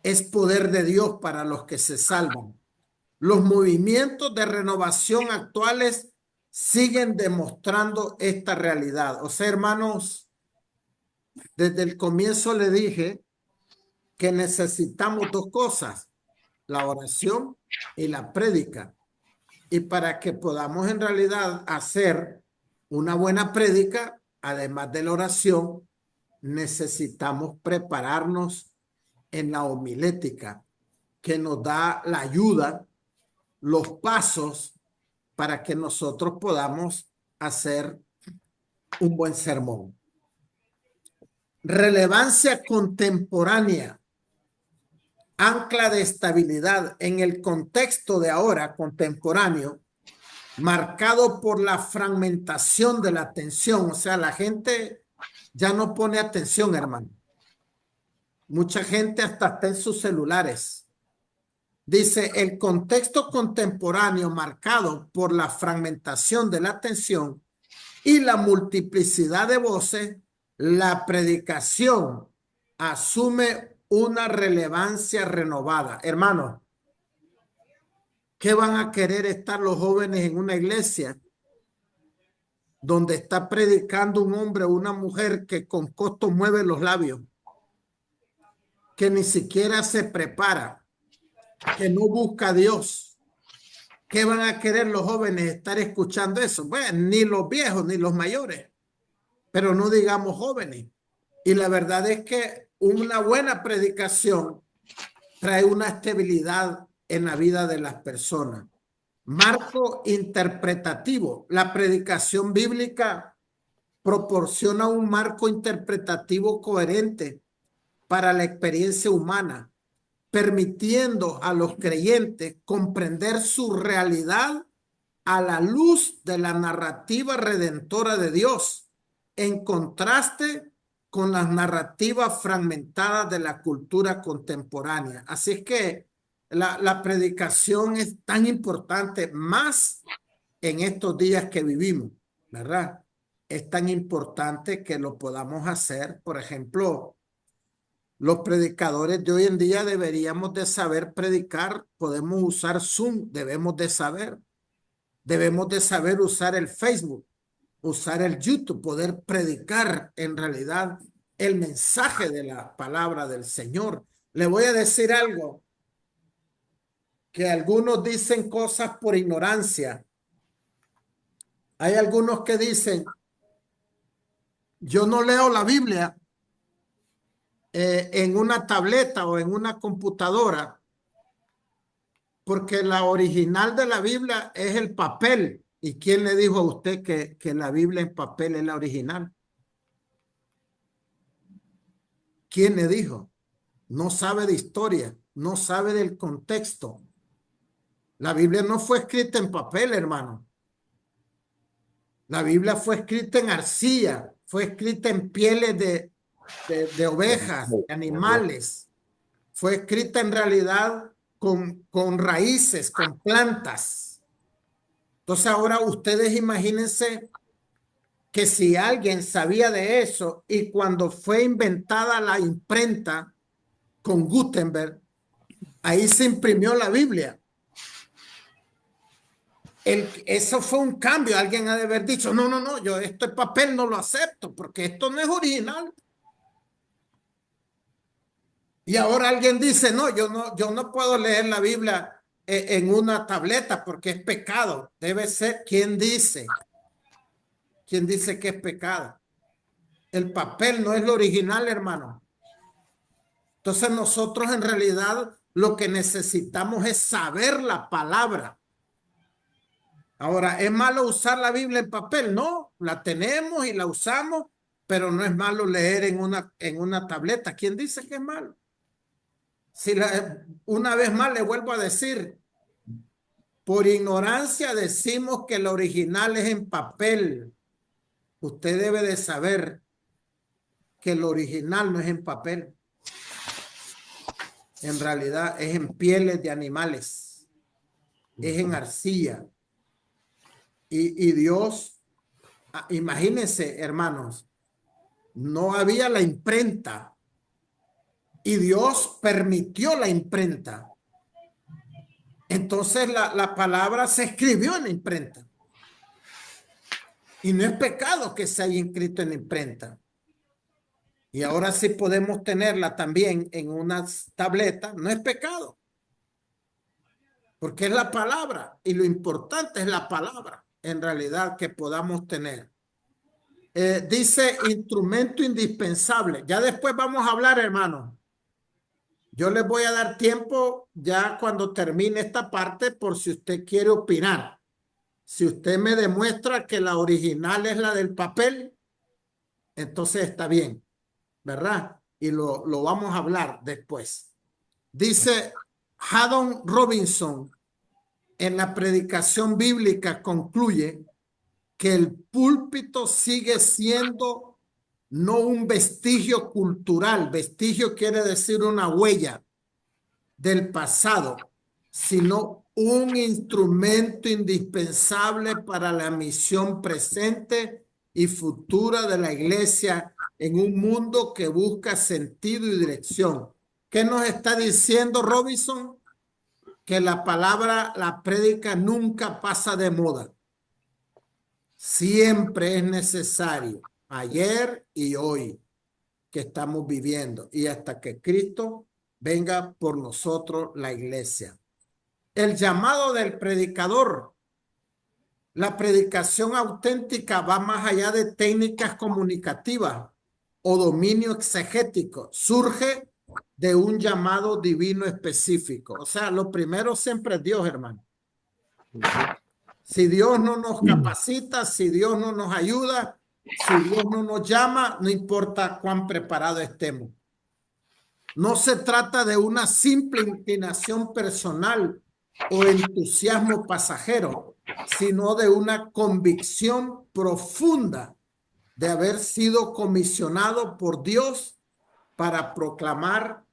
es poder de Dios para los que se salvan. Los movimientos de renovación actuales siguen demostrando esta realidad. O sea, hermanos, desde el comienzo le dije que necesitamos dos cosas, la oración y la prédica. Y para que podamos en realidad hacer una buena prédica, además de la oración, necesitamos prepararnos en la homilética, que nos da la ayuda, los pasos para que nosotros podamos hacer un buen sermón. Relevancia contemporánea, ancla de estabilidad en el contexto de ahora contemporáneo, marcado por la fragmentación de la atención. O sea, la gente ya no pone atención, hermano. Mucha gente hasta está en sus celulares. Dice, el contexto contemporáneo marcado por la fragmentación de la atención y la multiplicidad de voces, la predicación asume una relevancia renovada. Hermano, ¿qué van a querer estar los jóvenes en una iglesia donde está predicando un hombre o una mujer que con costo mueve los labios, que ni siquiera se prepara, que no busca a Dios? ¿Qué van a querer los jóvenes estar escuchando eso? Bueno, ni los viejos ni los mayores, pero no digamos jóvenes. Y la verdad es que una buena predicación trae una estabilidad en la vida de las personas. Marco interpretativo. La predicación bíblica proporciona un marco interpretativo coherente para la experiencia humana, permitiendo a los creyentes comprender su realidad a la luz de la narrativa redentora de Dios, en contraste con las narrativas fragmentadas de la cultura contemporánea. Así es que la predicación es tan importante, más en estos días que vivimos, ¿verdad? Es tan importante que lo podamos hacer. Por ejemplo, los predicadores de hoy en día deberíamos de saber predicar. Podemos usar Zoom, debemos de saber. Debemos de saber usar el Facebook, usar el YouTube, poder predicar en realidad el mensaje de la palabra del Señor. Le voy a decir algo, que algunos dicen cosas por ignorancia. Hay algunos que dicen, yo no leo la Biblia en una tableta o en una computadora, porque la original de la Biblia es el papel. ¿Y quién le dijo a usted que la Biblia en papel es la original? ¿Quién le dijo? No sabe de historia, no sabe del contexto. La Biblia no fue escrita en papel, hermano. La Biblia fue escrita en arcilla, fue escrita en pieles de ovejas, de animales. Fue escrita en realidad con raíces, con plantas. Entonces ahora ustedes imagínense que si alguien sabía de eso y cuando fue inventada la imprenta con Gutenberg, ahí se imprimió la Biblia. Eso fue un cambio. Alguien ha de haber dicho, no, yo este papel no lo acepto porque esto no es original. Y ahora alguien dice, no, yo no puedo leer la Biblia en una tableta porque es pecado. Debe ser quien dice que es pecado. El papel no es lo original, hermano. Entonces nosotros en realidad lo que necesitamos es saber la palabra. Ahora, ¿es malo usar la Biblia en papel? No, la tenemos y la usamos, pero no es malo leer en una tableta. ¿Quién dice que es malo? Una vez más le vuelvo a decir, por ignorancia decimos que lo original es en papel. Usted debe de saber que lo original no es en papel. En realidad es en pieles de animales, es en arcilla. Y Dios, imagínense, hermanos, no había la imprenta. y Dios permitió la imprenta. Entonces la palabra se escribió en la imprenta. Y no es pecado que se haya inscrito en la imprenta. Y ahora sí podemos tenerla también en unas tabletas. No es pecado. Porque es la palabra. Y lo importante es la palabra, en realidad, que podamos tener. Dice instrumento indispensable. Ya después vamos a hablar, hermano. Yo les voy a dar tiempo ya cuando termine esta parte por si usted quiere opinar. Si usted me demuestra que la original es la del papel, entonces está bien, ¿verdad? Y lo vamos a hablar después. Dice Haddon Robinson en la predicación bíblica concluye que el púlpito sigue siendo no un vestigio cultural, vestigio quiere decir una huella del pasado, sino un instrumento indispensable para la misión presente y futura de la iglesia en un mundo que busca sentido y dirección. ¿Qué nos está diciendo Robinson? Que la palabra, la prédica nunca pasa de moda. Siempre es necesario, ayer y hoy, que estamos viviendo y hasta que Cristo venga por nosotros, la iglesia. El llamado del predicador. La predicación auténtica va más allá de técnicas comunicativas o dominio exegético. Surge de un llamado divino específico. O sea, lo primero siempre es Dios, hermano. Si Dios no nos capacita, si Dios no nos ayuda, si Dios no nos llama, no importa cuán preparados estemos. No se trata de una simple inclinación personal o entusiasmo pasajero, sino de una convicción profunda de haber sido comisionado por Dios para proclamar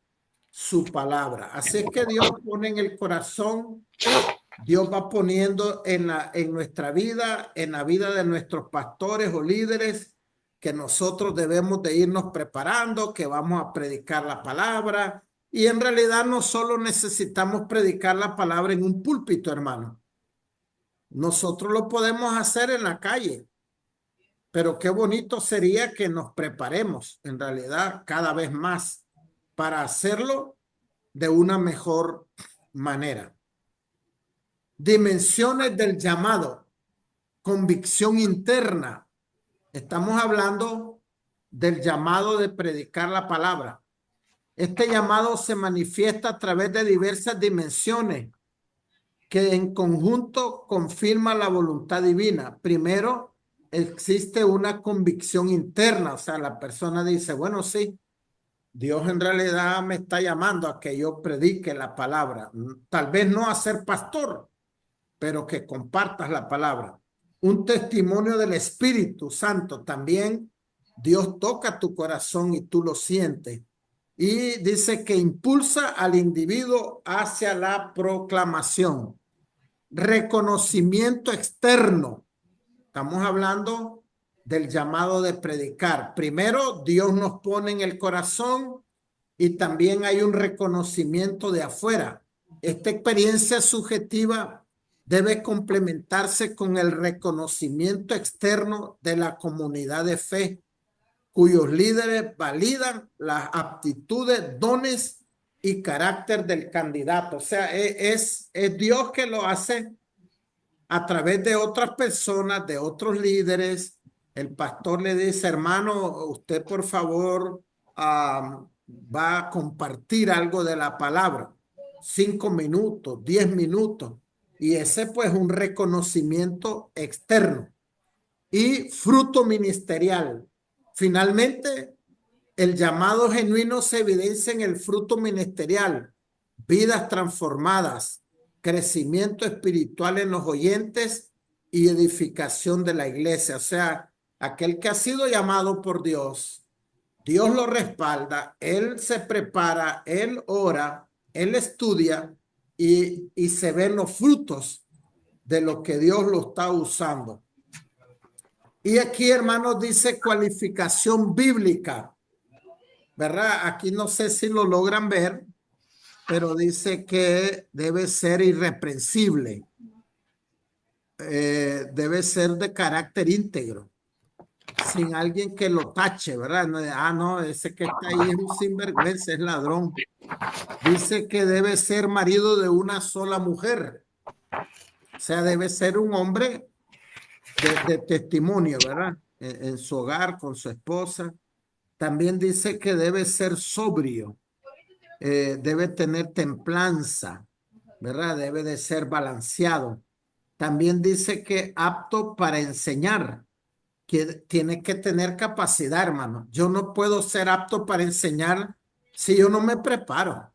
su palabra. Así es que Dios pone en el corazón, Dios va poniendo en nuestra vida, en la vida de nuestros pastores o líderes, que nosotros debemos de irnos preparando, que vamos a predicar la palabra. Y en realidad no solo necesitamos predicar la palabra en un púlpito, hermano. Nosotros lo podemos hacer en la calle. Pero qué bonito sería que nos preparemos, en realidad, cada vez más para hacerlo de una mejor manera. Dimensiones del llamado, convicción interna. Estamos hablando del llamado de predicar la palabra. Este llamado se manifiesta a través de diversas dimensiones que en conjunto confirman la voluntad divina. Primero, existe una convicción interna, o sea, la persona dice, bueno, sí, Dios en realidad me está llamando a que yo predique la palabra. Tal vez no a ser pastor, pero que compartas la palabra. Un testimonio del Espíritu Santo. También Dios toca tu corazón y tú lo sientes. Y dice que impulsa al individuo hacia la proclamación. Reconocimiento externo. Estamos hablando del llamado de predicar. Primero, Dios nos pone en el corazón y también hay un reconocimiento de afuera. Esta experiencia subjetiva debe complementarse con el reconocimiento externo de la comunidad de fe, cuyos líderes validan las aptitudes, dones y carácter del candidato. O sea, es Dios que lo hace a través de otras personas, de otros líderes. El pastor le dice, hermano, usted por favor va a compartir algo de la palabra. 5 minutos, 10 minutos. Y ese pues un reconocimiento externo. Y fruto ministerial. Finalmente, el llamado genuino se evidencia en el fruto ministerial. Vidas transformadas, crecimiento espiritual en los oyentes y edificación de la iglesia. O sea, aquel que ha sido llamado por Dios, Dios lo respalda, él se prepara, él ora, él estudia y se ven los frutos de lo que Dios lo está usando. Y aquí, hermanos, dice cualificación bíblica. ¿verdad? Aquí no sé si lo logran ver, pero dice que debe ser irreprensible, debe ser de carácter íntegro, sin alguien que lo tache, ¿verdad? No, no, ese que está ahí es un sinvergüenza, es ladrón. Dice que debe ser marido de una sola mujer, o sea, debe ser un hombre de testimonio, ¿verdad? En su hogar, con su esposa. También dice que debe ser sobrio, debe tener templanza, ¿verdad? Debe de ser balanceado. También dice que apto para enseñar, que tiene que tener capacidad, hermano. Yo no puedo ser apto para enseñar si yo no me preparo,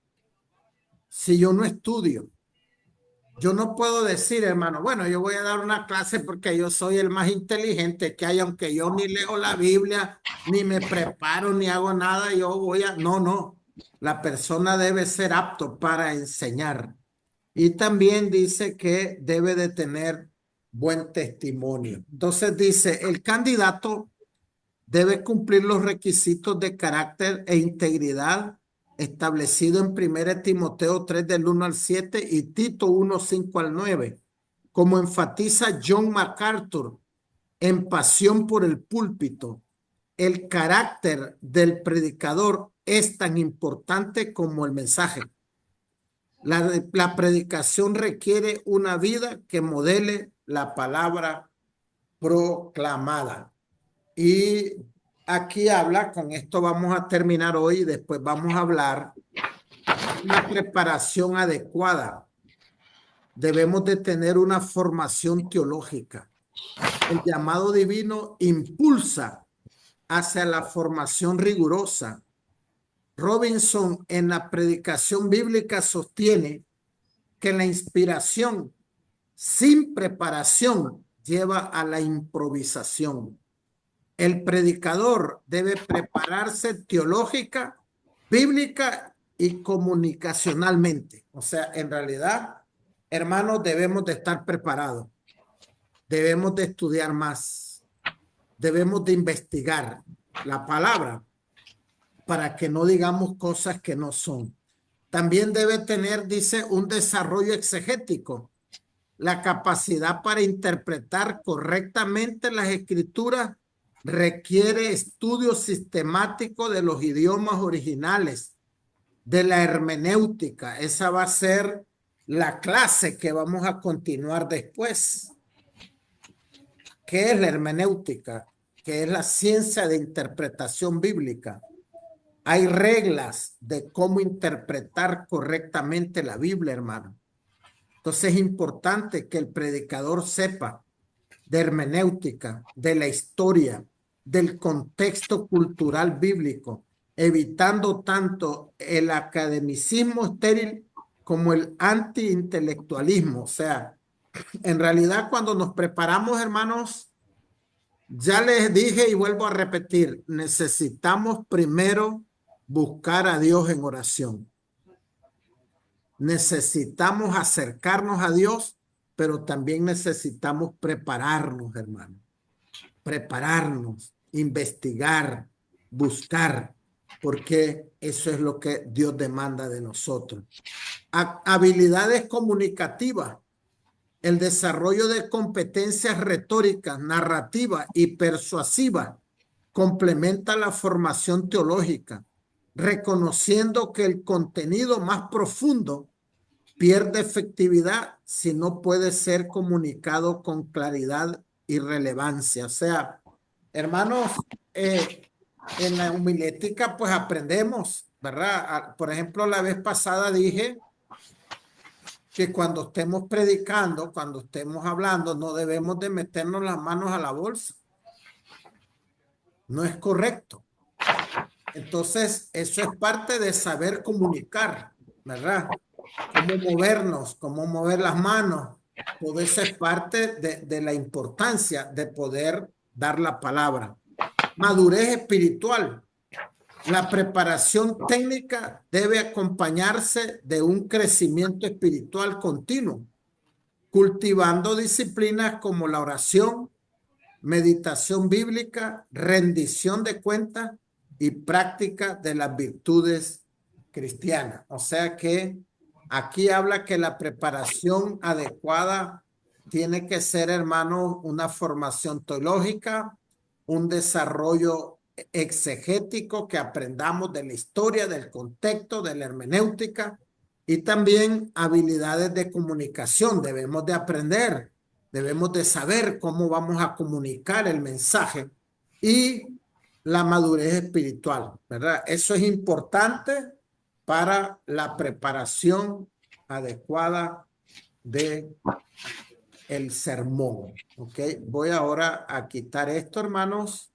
si yo no estudio. Yo no puedo decir, hermano, bueno, yo voy a dar una clase porque yo soy el más inteligente que hay, aunque yo ni leo la Biblia, ni me preparo, ni hago nada, yo voy a... No, no. La persona debe ser apto para enseñar. Y también dice que debe de tener buen testimonio. Entonces dice, el candidato debe cumplir los requisitos de carácter e integridad establecido en 1 Timoteo 3 del 1 al 7 y Tito 1, 5 al 9, como enfatiza John MacArthur en Pasión por el Púlpito. El carácter del predicador es tan importante como el mensaje. La predicación requiere una vida que modele la palabra proclamada. Y aquí habla, con esto vamos a terminar hoy y después vamos a hablar de una preparación adecuada. Debemos de tener una formación teológica. El llamado divino impulsa hacia la formación rigurosa. Robinson en la predicación bíblica sostiene que la inspiración sin preparación lleva a la improvisación. El predicador debe prepararse teológica, bíblica y comunicacionalmente. O sea, en realidad, hermanos, debemos de estar preparados. Debemos de estudiar más. Debemos de investigar la palabra para que no digamos cosas que no son. También debe tener, dice, un desarrollo exegético, la capacidad para interpretar correctamente las escrituras requiere estudio sistemático de los idiomas originales, de la hermenéutica. Esa va a ser la clase que vamos a continuar después. ¿Qué es la hermenéutica? Que es la ciencia de interpretación bíblica. Hay reglas de cómo interpretar correctamente la Biblia, hermano. Entonces es importante que el predicador sepa de hermenéutica, de la historia, del contexto cultural bíblico, evitando tanto el academicismo estéril como el antiintelectualismo. O sea, en realidad cuando nos preparamos, hermanos, ya les dije y vuelvo a repetir, necesitamos primero buscar a Dios en oración. Necesitamos acercarnos a Dios, pero también necesitamos prepararnos, hermano. Prepararnos, investigar, buscar, porque eso es lo que Dios demanda de nosotros. Habilidades comunicativas, el desarrollo de competencias retóricas, narrativas y persuasivas complementa la formación teológica, reconociendo que el contenido más profundo pierde efectividad si no puede ser comunicado con claridad y relevancia. O sea, hermanos, en la homilética pues aprendemos, ¿verdad? Por ejemplo, la vez pasada dije que cuando estemos predicando, cuando estemos hablando, no debemos de meternos las manos a la bolsa. No es correcto. Entonces, eso es parte de saber comunicar, ¿verdad? Cómo movernos, cómo mover las manos. Todo eso es parte de la importancia de poder dar la palabra. Madurez espiritual. La preparación técnica debe acompañarse de un crecimiento espiritual continuo, cultivando disciplinas como la oración, meditación bíblica, rendición de cuentas y práctica de las virtudes cristianas. O sea que aquí habla que la preparación adecuada tiene que ser, hermano, una formación teológica, un desarrollo exegético, que aprendamos de la historia, del contexto, de la hermenéutica, y también habilidades de comunicación. Debemos de aprender, debemos de saber cómo vamos a comunicar el mensaje, y la madurez espiritual, ¿verdad? Eso es importante para la preparación adecuada de el sermón, ¿ok? Voy ahora a quitar esto, hermanos,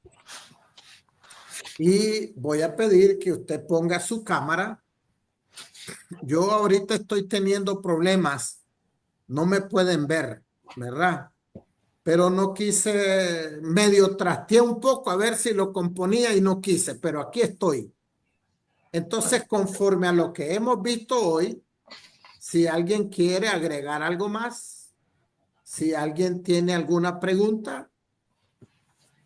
y voy a pedir que usted ponga su cámara. Yo ahorita estoy teniendo problemas, no me pueden ver, ¿verdad? Pero no quise, medio trasteé un poco a ver si lo componía y no quise, pero aquí estoy. Entonces, conforme a lo que hemos visto hoy, si alguien quiere agregar algo más, si alguien tiene alguna pregunta,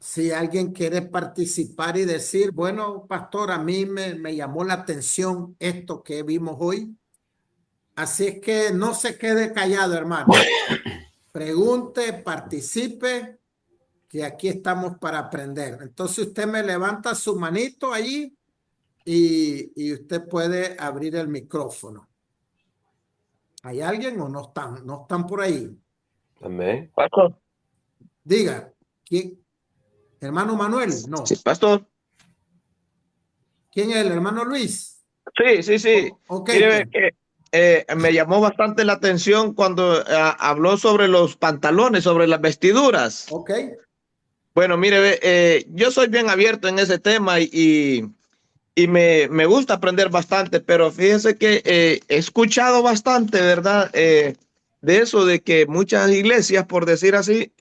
si alguien quiere participar y decir, bueno, pastor, a mí me llamó la atención esto que vimos hoy. Así es que no se quede callado, hermano. Pregunte, participe, que aquí estamos para aprender. Entonces usted me levanta su manito allí y usted puede abrir el micrófono. ¿Hay alguien o no están? ¿No están por ahí? Amén. Pastor. Diga, ¿quién? ¿Hermano Manuel? Sí, No. pastor. ¿Quién es el hermano Luis? Sí. Ok, Mire, pues. me llamó bastante la atención cuando habló sobre los pantalones, sobre las vestiduras. Ok. Bueno, mire, yo soy bien abierto en ese tema y me gusta aprender bastante, pero fíjese que he escuchado bastante, ¿verdad? De eso, de que muchas iglesias, por decir así,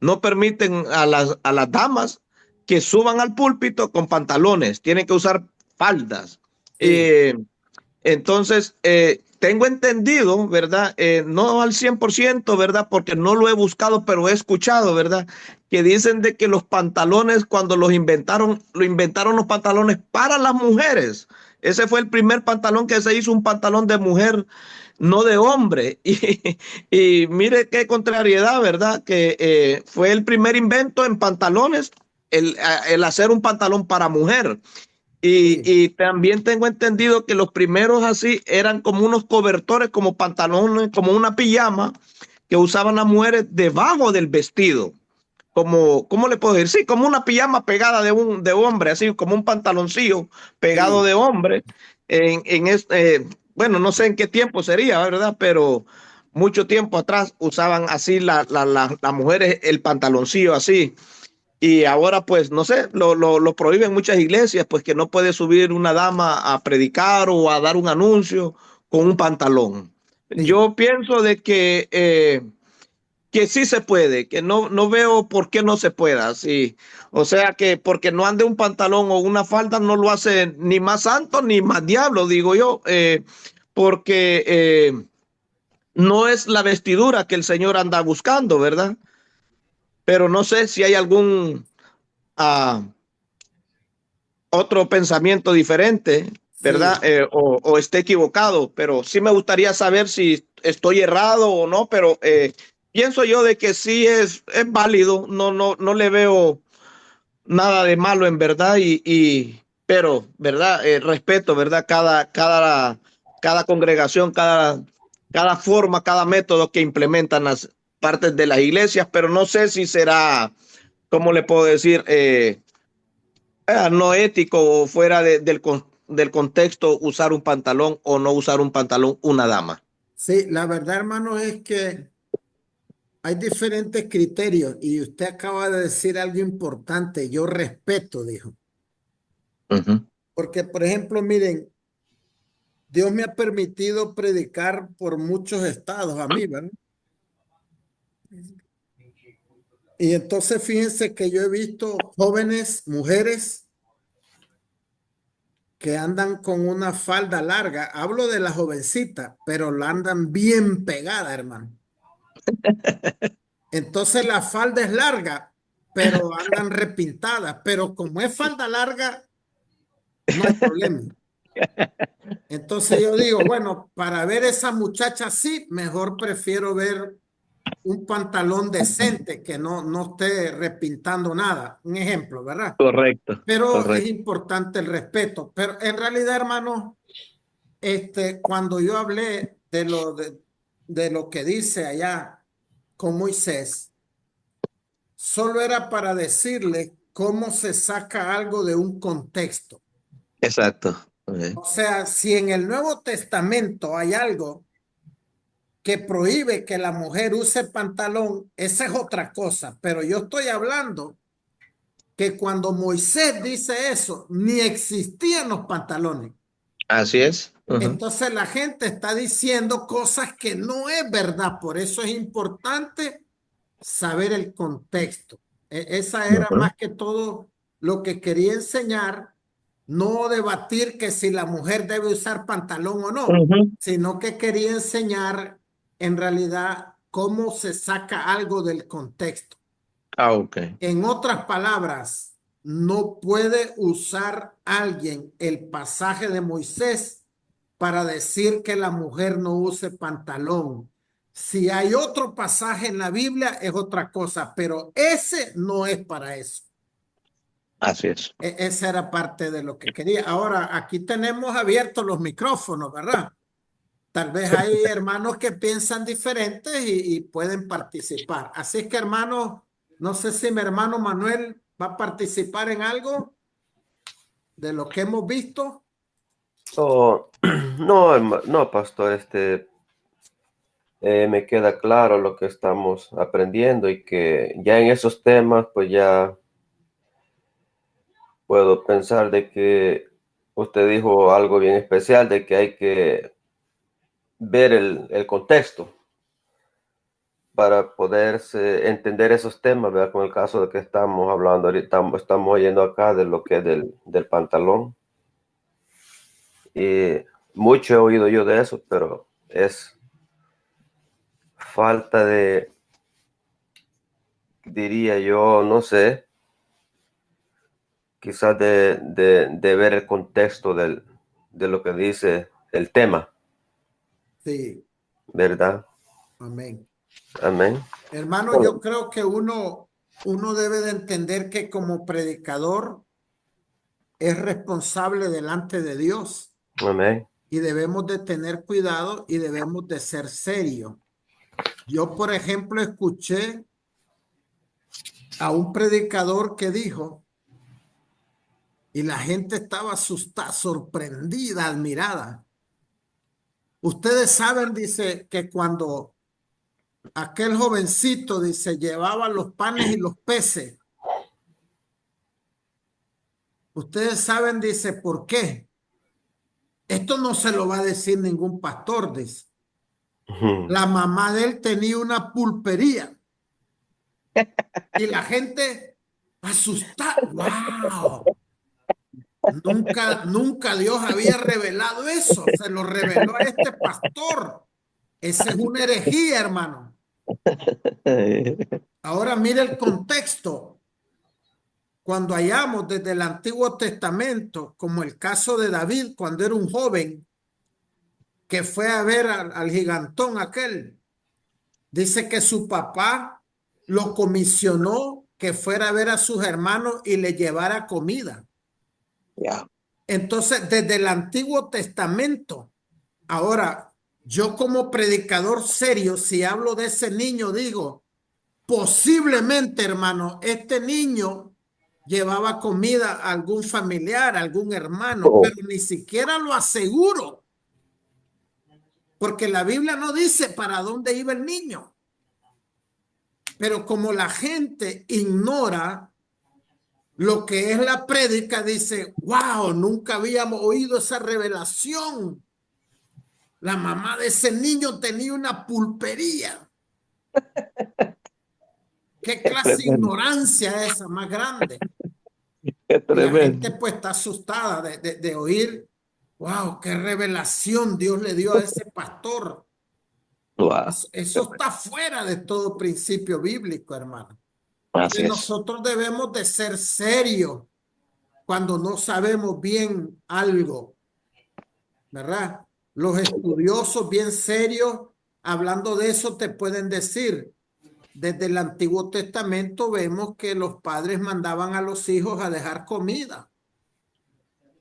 no permiten a las damas que suban al púlpito con pantalones, tienen que usar faldas. Sí. Eh, entonces, tengo entendido, ¿verdad? No al 100%, ¿verdad? Porque no lo he buscado, pero he escuchado, ¿verdad? Que dicen de que los pantalones, cuando los inventaron, lo inventaron los pantalones para las mujeres. Ese fue el primer pantalón que se hizo, un pantalón de mujer, no de hombre. Y mire qué contrariedad, ¿verdad? Que fue el primer invento en pantalones, el hacer un pantalón para mujer. Sí. Y también tengo entendido que los primeros así eran como unos cobertores, como pantalones, como una pijama que usaban las mujeres debajo del vestido. Como, ¿cómo le puedo decir? Sí, como una pijama pegada de hombre, así como un pantaloncillo pegado Sí. de hombre. Bueno, no sé en qué tiempo sería, ¿verdad? Pero mucho tiempo atrás usaban así las mujeres el pantaloncillo así. Y ahora, pues, no sé, lo prohíben muchas iglesias, pues que no puede subir una dama a predicar o a dar un anuncio con un pantalón. Sí. Yo pienso de que sí se puede, que no veo por qué no se pueda, sí. O sea que porque no ande un pantalón o una falda no lo hace ni más santo ni más diablo, digo yo, porque no es la vestidura que el Señor anda buscando, ¿verdad? Pero no sé si hay algún... ah, otro pensamiento diferente, ¿verdad? Sí. O esté equivocado, pero sí me gustaría saber si estoy errado o no, pero pienso yo de que sí es válido, no le veo nada de malo en verdad pero, ¿verdad? Respeto, ¿verdad? Cada congregación, cada forma, cada método que implementan las partes de las iglesias, pero no sé si será, ¿cómo le puedo decir? No ético o fuera del contexto usar un pantalón o no usar un pantalón una dama. Sí, la verdad, hermano, es que hay diferentes criterios y usted acaba de decir algo importante. Yo respeto, dijo. Ujú. Porque, por ejemplo, miren, Dios me ha permitido predicar por muchos estados a mí, ¿verdad? Y entonces fíjense que yo he visto jóvenes, mujeres que andan con una falda larga. Hablo de la jovencita, pero la andan bien pegada, hermano. Entonces la falda es larga, pero andan repintadas. Pero como es falda larga, no hay problema. Entonces yo digo, bueno, para ver esa muchacha así, mejor prefiero ver un pantalón decente que no esté repintando nada. Un ejemplo, ¿verdad? Correcto, Pero es correcto. importante el respeto. Pero en realidad, hermano, cuando yo hablé de lo que dice allá con Moisés, solo era para decirle cómo se saca algo de un contexto. Exacto. Ok. O sea, si en el Nuevo Testamento hay algo que prohíbe que la mujer use pantalón, esa es otra cosa. Pero yo estoy hablando que cuando Moisés dice eso, ni existían los pantalones. Así es. Ujú. Entonces la gente está diciendo cosas que no es verdad. Por eso es importante saber el contexto. Esa era Ujú. más que todo lo que quería enseñar, no debatir que si la mujer debe usar pantalón o no, Ujú. sino que quería enseñar en realidad cómo se saca algo del contexto. Ah, ok. En otras palabras, no puede usar alguien el pasaje de Moisés para decir que la mujer no use pantalón. Si hay otro pasaje en la Biblia es otra cosa, pero ese no es para eso. Así es. Esa era parte de lo que quería. Ahora, aquí tenemos abiertos los micrófonos, ¿verdad? Tal vez hay hermanos que piensan diferentes y pueden participar. Así es que, hermanos, no sé si mi hermano Manuel va a participar en algo de lo que hemos visto. Oh, no, no, pastor, me queda claro lo que estamos aprendiendo y que ya en esos temas, pues ya puedo pensar de que usted dijo algo bien especial, de que hay que ver el contexto para poderse entender esos temas, ¿verdad? Con el caso de que estamos hablando ahorita, estamos oyendo acá de lo que es del pantalón. Y mucho he oído yo de eso, pero es falta de, diría yo, no sé, quizás de ver el contexto de lo que dice el tema, Sí, ¿verdad? amén. Amén. Hermano, yo creo que uno debe de entender que como predicador es responsable delante de Dios Amén. y debemos de tener cuidado y debemos de ser serios. Yo, por ejemplo, escuché a un predicador que dijo, y la gente estaba asustada, sorprendida, admirada. Ustedes saben, dice, que cuando aquel jovencito, dice, llevaba los panes y los peces, ustedes saben, dice, ¿por qué? Esto no se lo va a decir ningún pastor, dice. La mamá de él tenía una pulpería y la gente asustada. ¡Wow! Nunca Dios había revelado eso. Se lo reveló a este pastor. Esa es una herejía, hermano. Ahora mire el contexto. Cuando hallamos desde el Antiguo Testamento, como el caso de David, cuando era un joven que fue a ver al gigantón aquel, dice que su papá lo comisionó que fuera a ver a sus hermanos y le llevara comida. Ya. Entonces, desde el Antiguo Testamento, ahora, yo como predicador serio, si hablo de ese niño, digo, posiblemente, hermano, este niño llevaba comida a algún familiar, a algún hermano, Oh, pero ni siquiera lo aseguro, porque la Biblia no dice para dónde iba el niño. Pero como la gente ignora lo que es la prédica, dice, wow, nunca habíamos oído esa revelación. La mamá de ese niño tenía una pulpería. ¿Qué qué clase de tremendo, ignorancia es esa más grande? qué Y la gente tremendo. pues está asustada de oír, wow, qué revelación Dios le dio a ese pastor. Wow. Eso está fuera de todo principio bíblico, hermano. Así Entonces es. nosotros debemos de ser serios cuando no sabemos bien algo, ¿verdad? Los estudiosos bien serios, hablando de eso, te pueden decir, desde el Antiguo Testamento vemos que los padres mandaban a los hijos a dejar comida.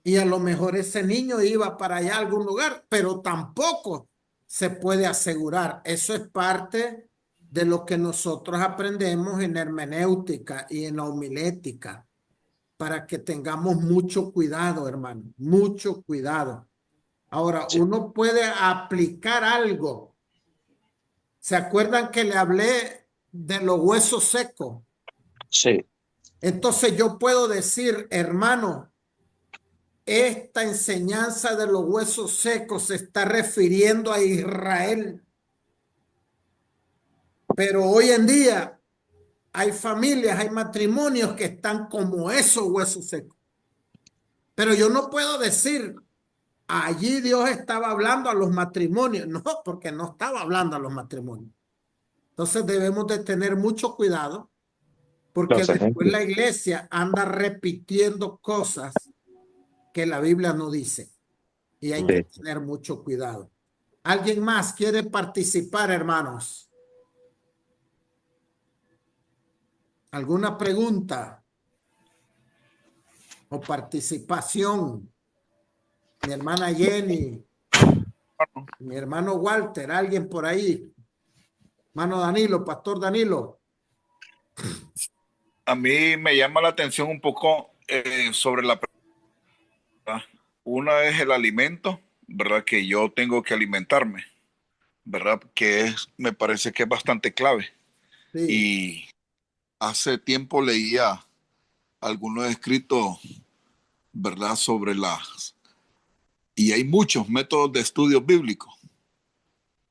Y a lo mejor ese niño iba para allá a algún lugar, pero tampoco se puede asegurar. Eso es parte de lo que nosotros aprendemos en hermenéutica y en la homilética, para que tengamos mucho cuidado, hermano, mucho cuidado. Ahora, uno puede aplicar algo. ¿Se acuerdan que le hablé de los huesos secos? Sí, Entonces yo puedo decir, hermano, esta enseñanza de los huesos secos se está refiriendo a Israel. Pero hoy en día hay familias, hay matrimonios que están como esos huesos secos. Pero yo no puedo decir, allí Dios estaba hablando a los matrimonios. No, porque no estaba hablando a los matrimonios. Entonces debemos de tener mucho cuidado, porque los después ejemplos. la iglesia anda repitiendo cosas que la Biblia no dice. Y hay que Sí. tener mucho cuidado. ¿Alguien más quiere participar, hermanos? ¿Alguna pregunta o participación? Mi hermana Jenny, mi hermano Walter, alguien por ahí. Hermano Danilo, Pastor Danilo. A mí me llama la atención un poco sobre la pregunta. Una es el alimento, ¿verdad? Que yo tengo que alimentarme, ¿verdad? Que es, me parece que es bastante clave. Sí, Y hace tiempo leía algunos escritos, ¿verdad? Sobre las... Y hay muchos métodos de estudio bíblico,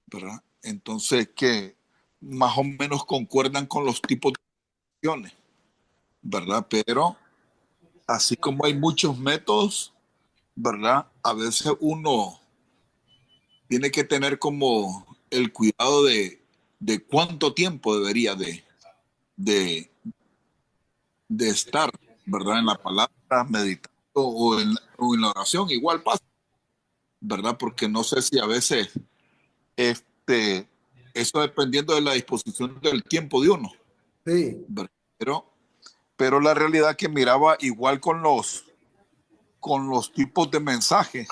¿verdad? Entonces que más o menos concuerdan con los tipos de acciones, ¿verdad? Pero así como hay muchos métodos, ¿verdad? A veces uno tiene que tener como el cuidado de cuánto tiempo debería de, de estar, ¿verdad? En la palabra, meditando o en la oración, igual pasa, ¿verdad? Porque no sé si a veces este, eso dependiendo de la disposición del tiempo de uno, sí, ¿verdad? Pero la realidad que miraba igual con los tipos de mensajes,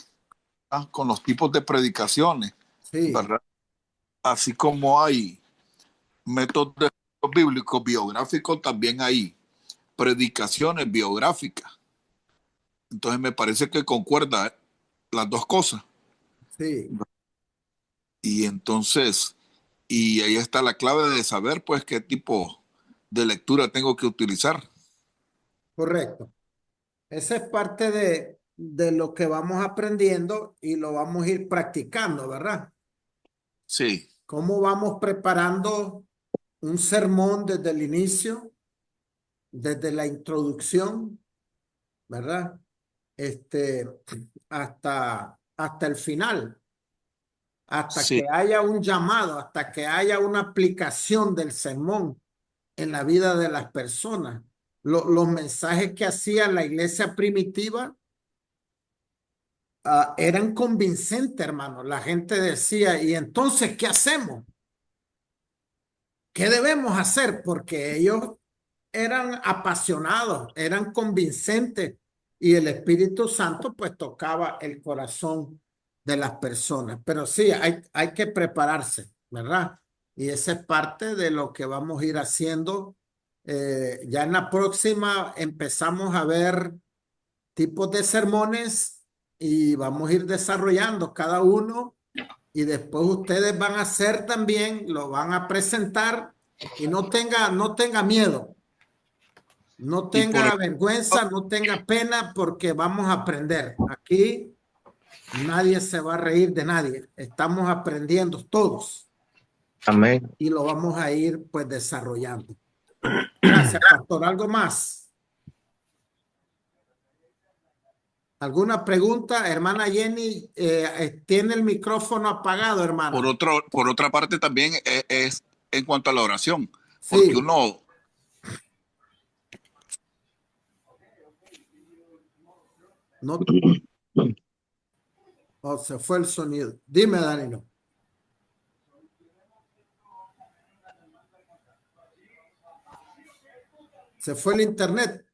¿verdad? Con los tipos de predicaciones, sí, ¿verdad? Así como hay métodos bíblicos biográficos, también hay predicaciones biográficas. Entonces me parece que concuerda las dos cosas. sí, Y entonces, y ahí está la clave de saber, pues, qué tipo de lectura tengo que utilizar. correcto. Esa es parte de lo que vamos aprendiendo y lo vamos a ir practicando, ¿verdad? Sí, ¿Cómo vamos preparando un sermón desde el inicio, desde la introducción, ¿verdad? Este, hasta el final, hasta sí, que haya un llamado, hasta que haya una aplicación del sermón en la vida de las personas. Los mensajes que hacía la iglesia primitiva eran convincentes, hermano. La gente decía, ¿y entonces qué hacemos? ¿Qué debemos hacer? Porque ellos eran apasionados, eran convincentes y el Espíritu Santo pues tocaba el corazón de las personas. Pero sí, hay que prepararse, ¿verdad? Y esa es parte de lo que vamos a ir haciendo. Ya en la próxima empezamos a ver tipos de sermones y vamos a ir desarrollando cada uno y después ustedes van a hacer también, lo van a presentar y no tenga miedo, no y por tenga vergüenza, no tenga pena porque vamos a aprender. Aquí nadie se va a reír de nadie, estamos aprendiendo todos Amén. y lo vamos a ir pues desarrollando. Gracias, pastor. ¿Algo más? ¿Alguna pregunta? Hermana Jenny, tiene el micrófono apagado, hermana. por otra parte también es en cuanto a la oración, porque Sí, uno No, oh, se fue el sonido. Dime, Danilo. Se fue el internet.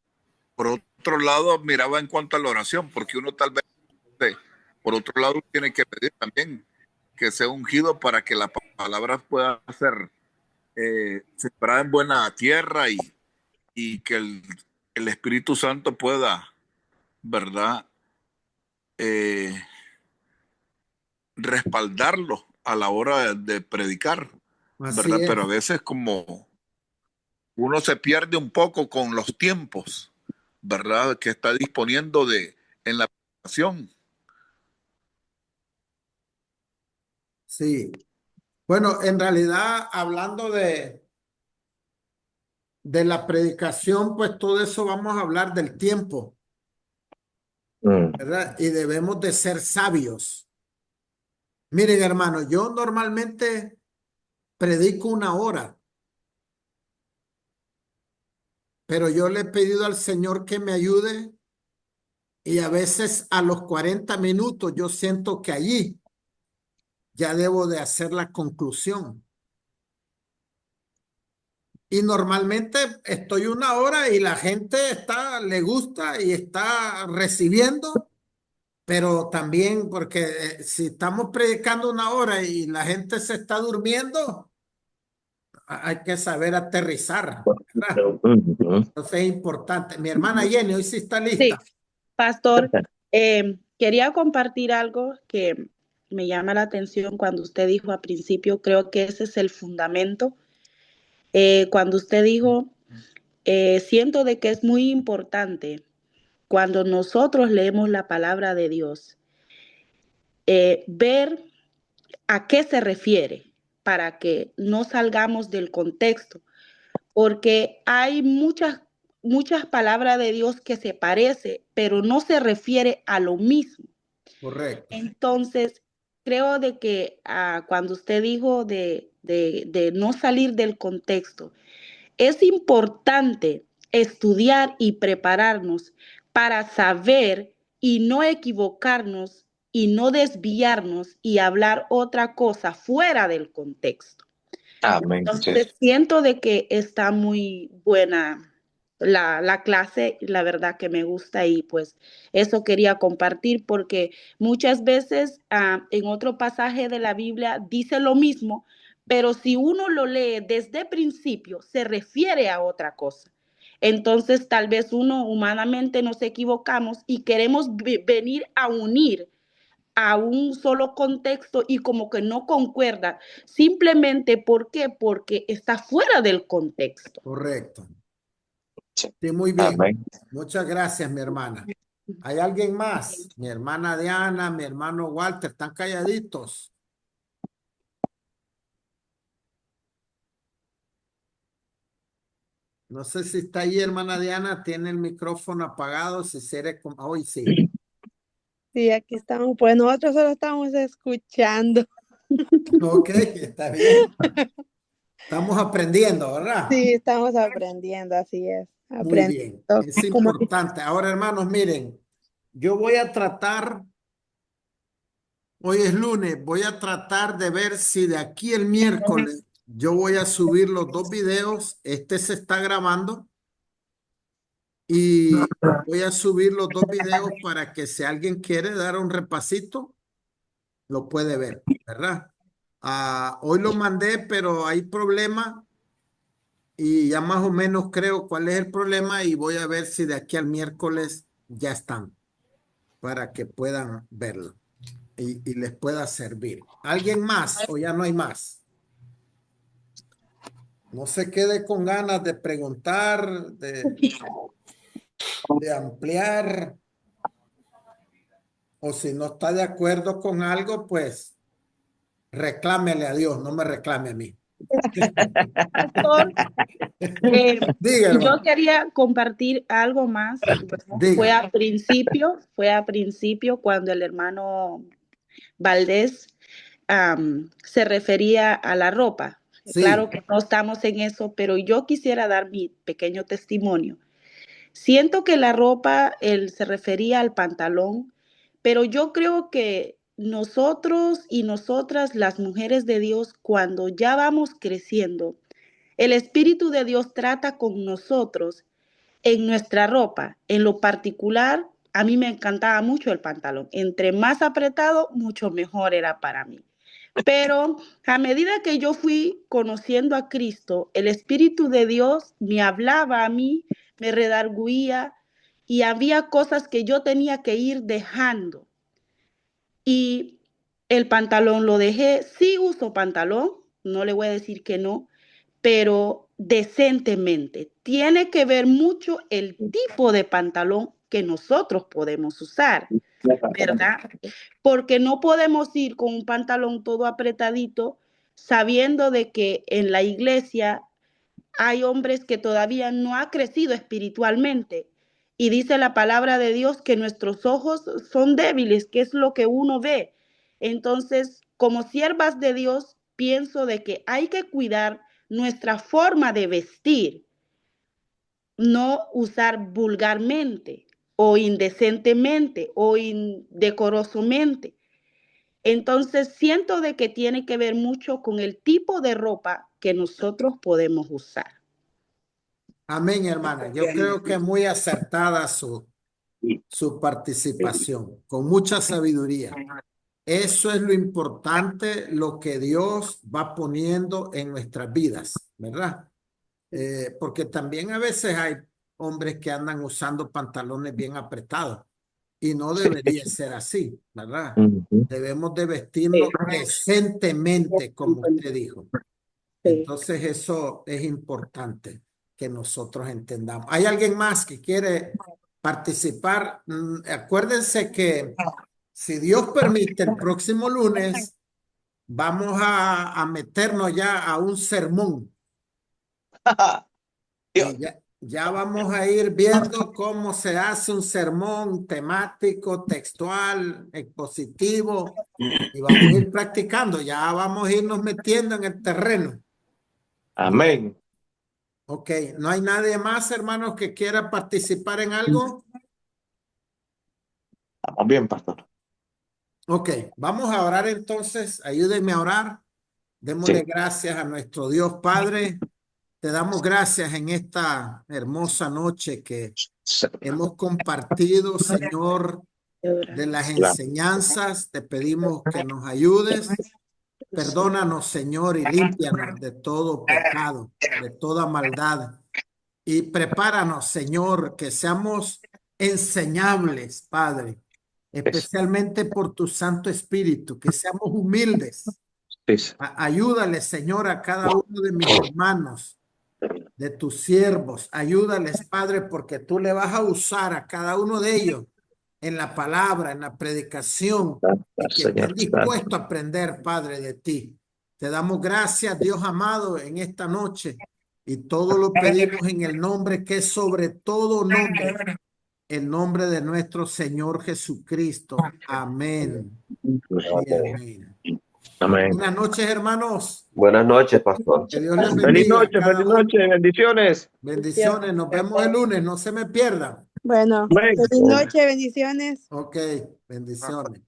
Por otro lado, miraba en cuanto a la oración, porque uno tal vez, por otro lado, tiene que pedir también que sea ungido para que la palabra pueda ser sembrada en buena tierra y que el Espíritu Santo pueda, ¿verdad? Eh, respaldarlo a la hora de predicar, Así ¿verdad? es. Pero a veces como uno se pierde un poco con los tiempos, ¿verdad? Que está disponiendo en la predicación. Sí. Bueno, en realidad, hablando de la predicación, pues todo eso vamos a hablar del tiempo, ¿verdad? Y debemos de ser sabios. Miren, hermano, yo normalmente predico 1 hora, pero yo le he pedido al Señor que me ayude y a veces a los 40 minutos yo siento que allí ya debo de hacer la conclusión. Y normalmente estoy 1 hora y la gente le gusta y está recibiendo, pero también porque si estamos predicando 1 hora y la gente se está durmiendo, hay que saber aterrizar, ¿verdad? Entonces es importante. Mi hermana Jenny, hoy sí está Sí, lista. pastor, quería compartir algo que me llama la atención cuando usted dijo al principio, creo que ese es el fundamento. Cuando usted dijo, siento de que es muy importante cuando nosotros leemos la palabra de Dios, ver a qué se refiere para que no salgamos del contexto, porque hay muchas palabras de Dios que se parece, pero no se refiere a lo mismo. Correcto. Entonces, creo de que cuando usted dijo de no salir del contexto, es importante estudiar y prepararnos para saber y no equivocarnos y no desviarnos y hablar otra cosa fuera del contexto. Amén. Entonces, siento de que está muy buena la clase, la verdad que me gusta y pues eso quería compartir porque muchas veces en otro pasaje de la Biblia dice lo mismo, pero si uno lo lee desde el principio, se refiere a otra cosa. Entonces, tal vez uno humanamente nos equivocamos y queremos venir a unir a un solo contexto y como que no concuerda. Simplemente, ¿por qué? Porque está fuera del contexto. Correcto. Sí, muy bien. Amén. Muchas gracias, mi hermana. ¿Hay alguien más? Mi hermana Diana, mi hermano Walter, están calladitos. No sé si está ahí, hermana Diana, tiene el micrófono apagado, si quiere, hoy sí. Sí, aquí estamos. Pues nosotros solo estamos escuchando. Ok, está bien. Estamos aprendiendo, ¿verdad? Sí, estamos aprendiendo, así es. Muy Aprendiendo. bien. Es Como importante. Ahora, hermanos, miren, yo voy a tratar, hoy es lunes, voy a tratar de ver si de aquí el miércoles yo voy a subir los 2 videos. Este se está grabando y voy a subir los 2 videos para que si alguien quiere dar un repasito, lo puede ver, ¿verdad? Hoy lo mandé, pero hay problema y ya más o menos creo cuál es el problema y voy a ver si de aquí al miércoles ya están para que puedan verlo y les pueda servir. ¿Alguien más o ya no hay más? No se quede con ganas de preguntar, de ampliar, o si no está de acuerdo con algo, pues reclámele a Dios, no me reclame a mí. Pastor, Diga, yo hermano. quería compartir algo más. Diga. Fue a principio cuando el hermano Valdés se refería a la ropa. Sí, Claro que no estamos en eso, pero yo quisiera dar mi pequeño testimonio. Siento que la ropa, él se refería al pantalón, pero yo creo que nosotros y nosotras, las mujeres de Dios, cuando ya vamos creciendo, el Espíritu de Dios trata con nosotros en nuestra ropa. En lo particular, a mí me encantaba mucho el pantalón. Entre más apretado, mucho mejor era para mí. Pero a medida que yo fui conociendo a Cristo, el Espíritu de Dios me hablaba a mí, me redarguía y había cosas que yo tenía que ir dejando. Y el pantalón lo dejé. Sí uso pantalón, no le voy a decir que no, pero decentemente. Tiene que ver mucho el tipo de pantalón que nosotros podemos usar, ¿verdad? Porque no podemos ir con un pantalón todo apretadito sabiendo de que en la iglesia hay hombres que todavía no han crecido espiritualmente. Y dice la palabra de Dios que nuestros ojos son débiles, que es lo que uno ve. Entonces, como siervas de Dios, pienso de que hay que cuidar nuestra forma de vestir, no usar vulgarmente o indecentemente o indecorosamente. Entonces, siento de que tiene que ver mucho con el tipo de ropa que nosotros podemos usar. Amén, hermana. Yo creo que es muy acertada su participación, con mucha sabiduría. Eso es lo importante, lo que Dios va poniendo en nuestras vidas, ¿verdad? Porque también a veces hay hombres que andan usando pantalones bien apretados y no debería ser así, ¿verdad? Debemos de vestirnos decentemente, como usted dijo. Entonces eso es importante que nosotros entendamos. ¿Hay alguien más que quiere participar? Acuérdense que si Dios permite, el próximo lunes vamos a meternos ya a un sermón. Y ya vamos a ir viendo cómo se hace un sermón temático, textual, expositivo, y vamos a ir practicando. Ya vamos a irnos metiendo en el terreno. Amén. Ok, ¿no hay nadie más, hermanos, que quiera participar en algo? Estamos bien, pastor. Ok, vamos a orar entonces. Ayúdenme a orar. Démosle Sí. gracias a nuestro Dios Padre. Te damos gracias en esta hermosa noche que hemos compartido, Señor, de las enseñanzas. Te pedimos que nos ayudes. Perdónanos, Señor, y límpianos de todo pecado, de toda maldad. Y prepáranos, Señor, que seamos enseñables, Padre, especialmente por tu Santo Espíritu, que seamos humildes. Ayúdale, Señor, a cada uno de mis hermanos, de tus siervos. Ayúdales, Padre, porque tú le vas a usar a cada uno de ellos en la palabra, en la predicación, y que estén dispuestos a aprender, Padre, de ti. Te damos gracias, Dios amado, en esta noche, y todo lo pedimos en el nombre que es sobre todo nombre, el nombre de nuestro Señor Jesucristo. Amén. Y amén. Amén. Buenas noches, hermanos. Buenas noches, pastor. Que Dios les Feliz bendiga a noche, cada feliz uno. noche, bendiciones. Bendiciones. Nos vemos el lunes. No se me pierdan. Bueno, Amén. feliz noche, bendiciones. Ok. Bendiciones.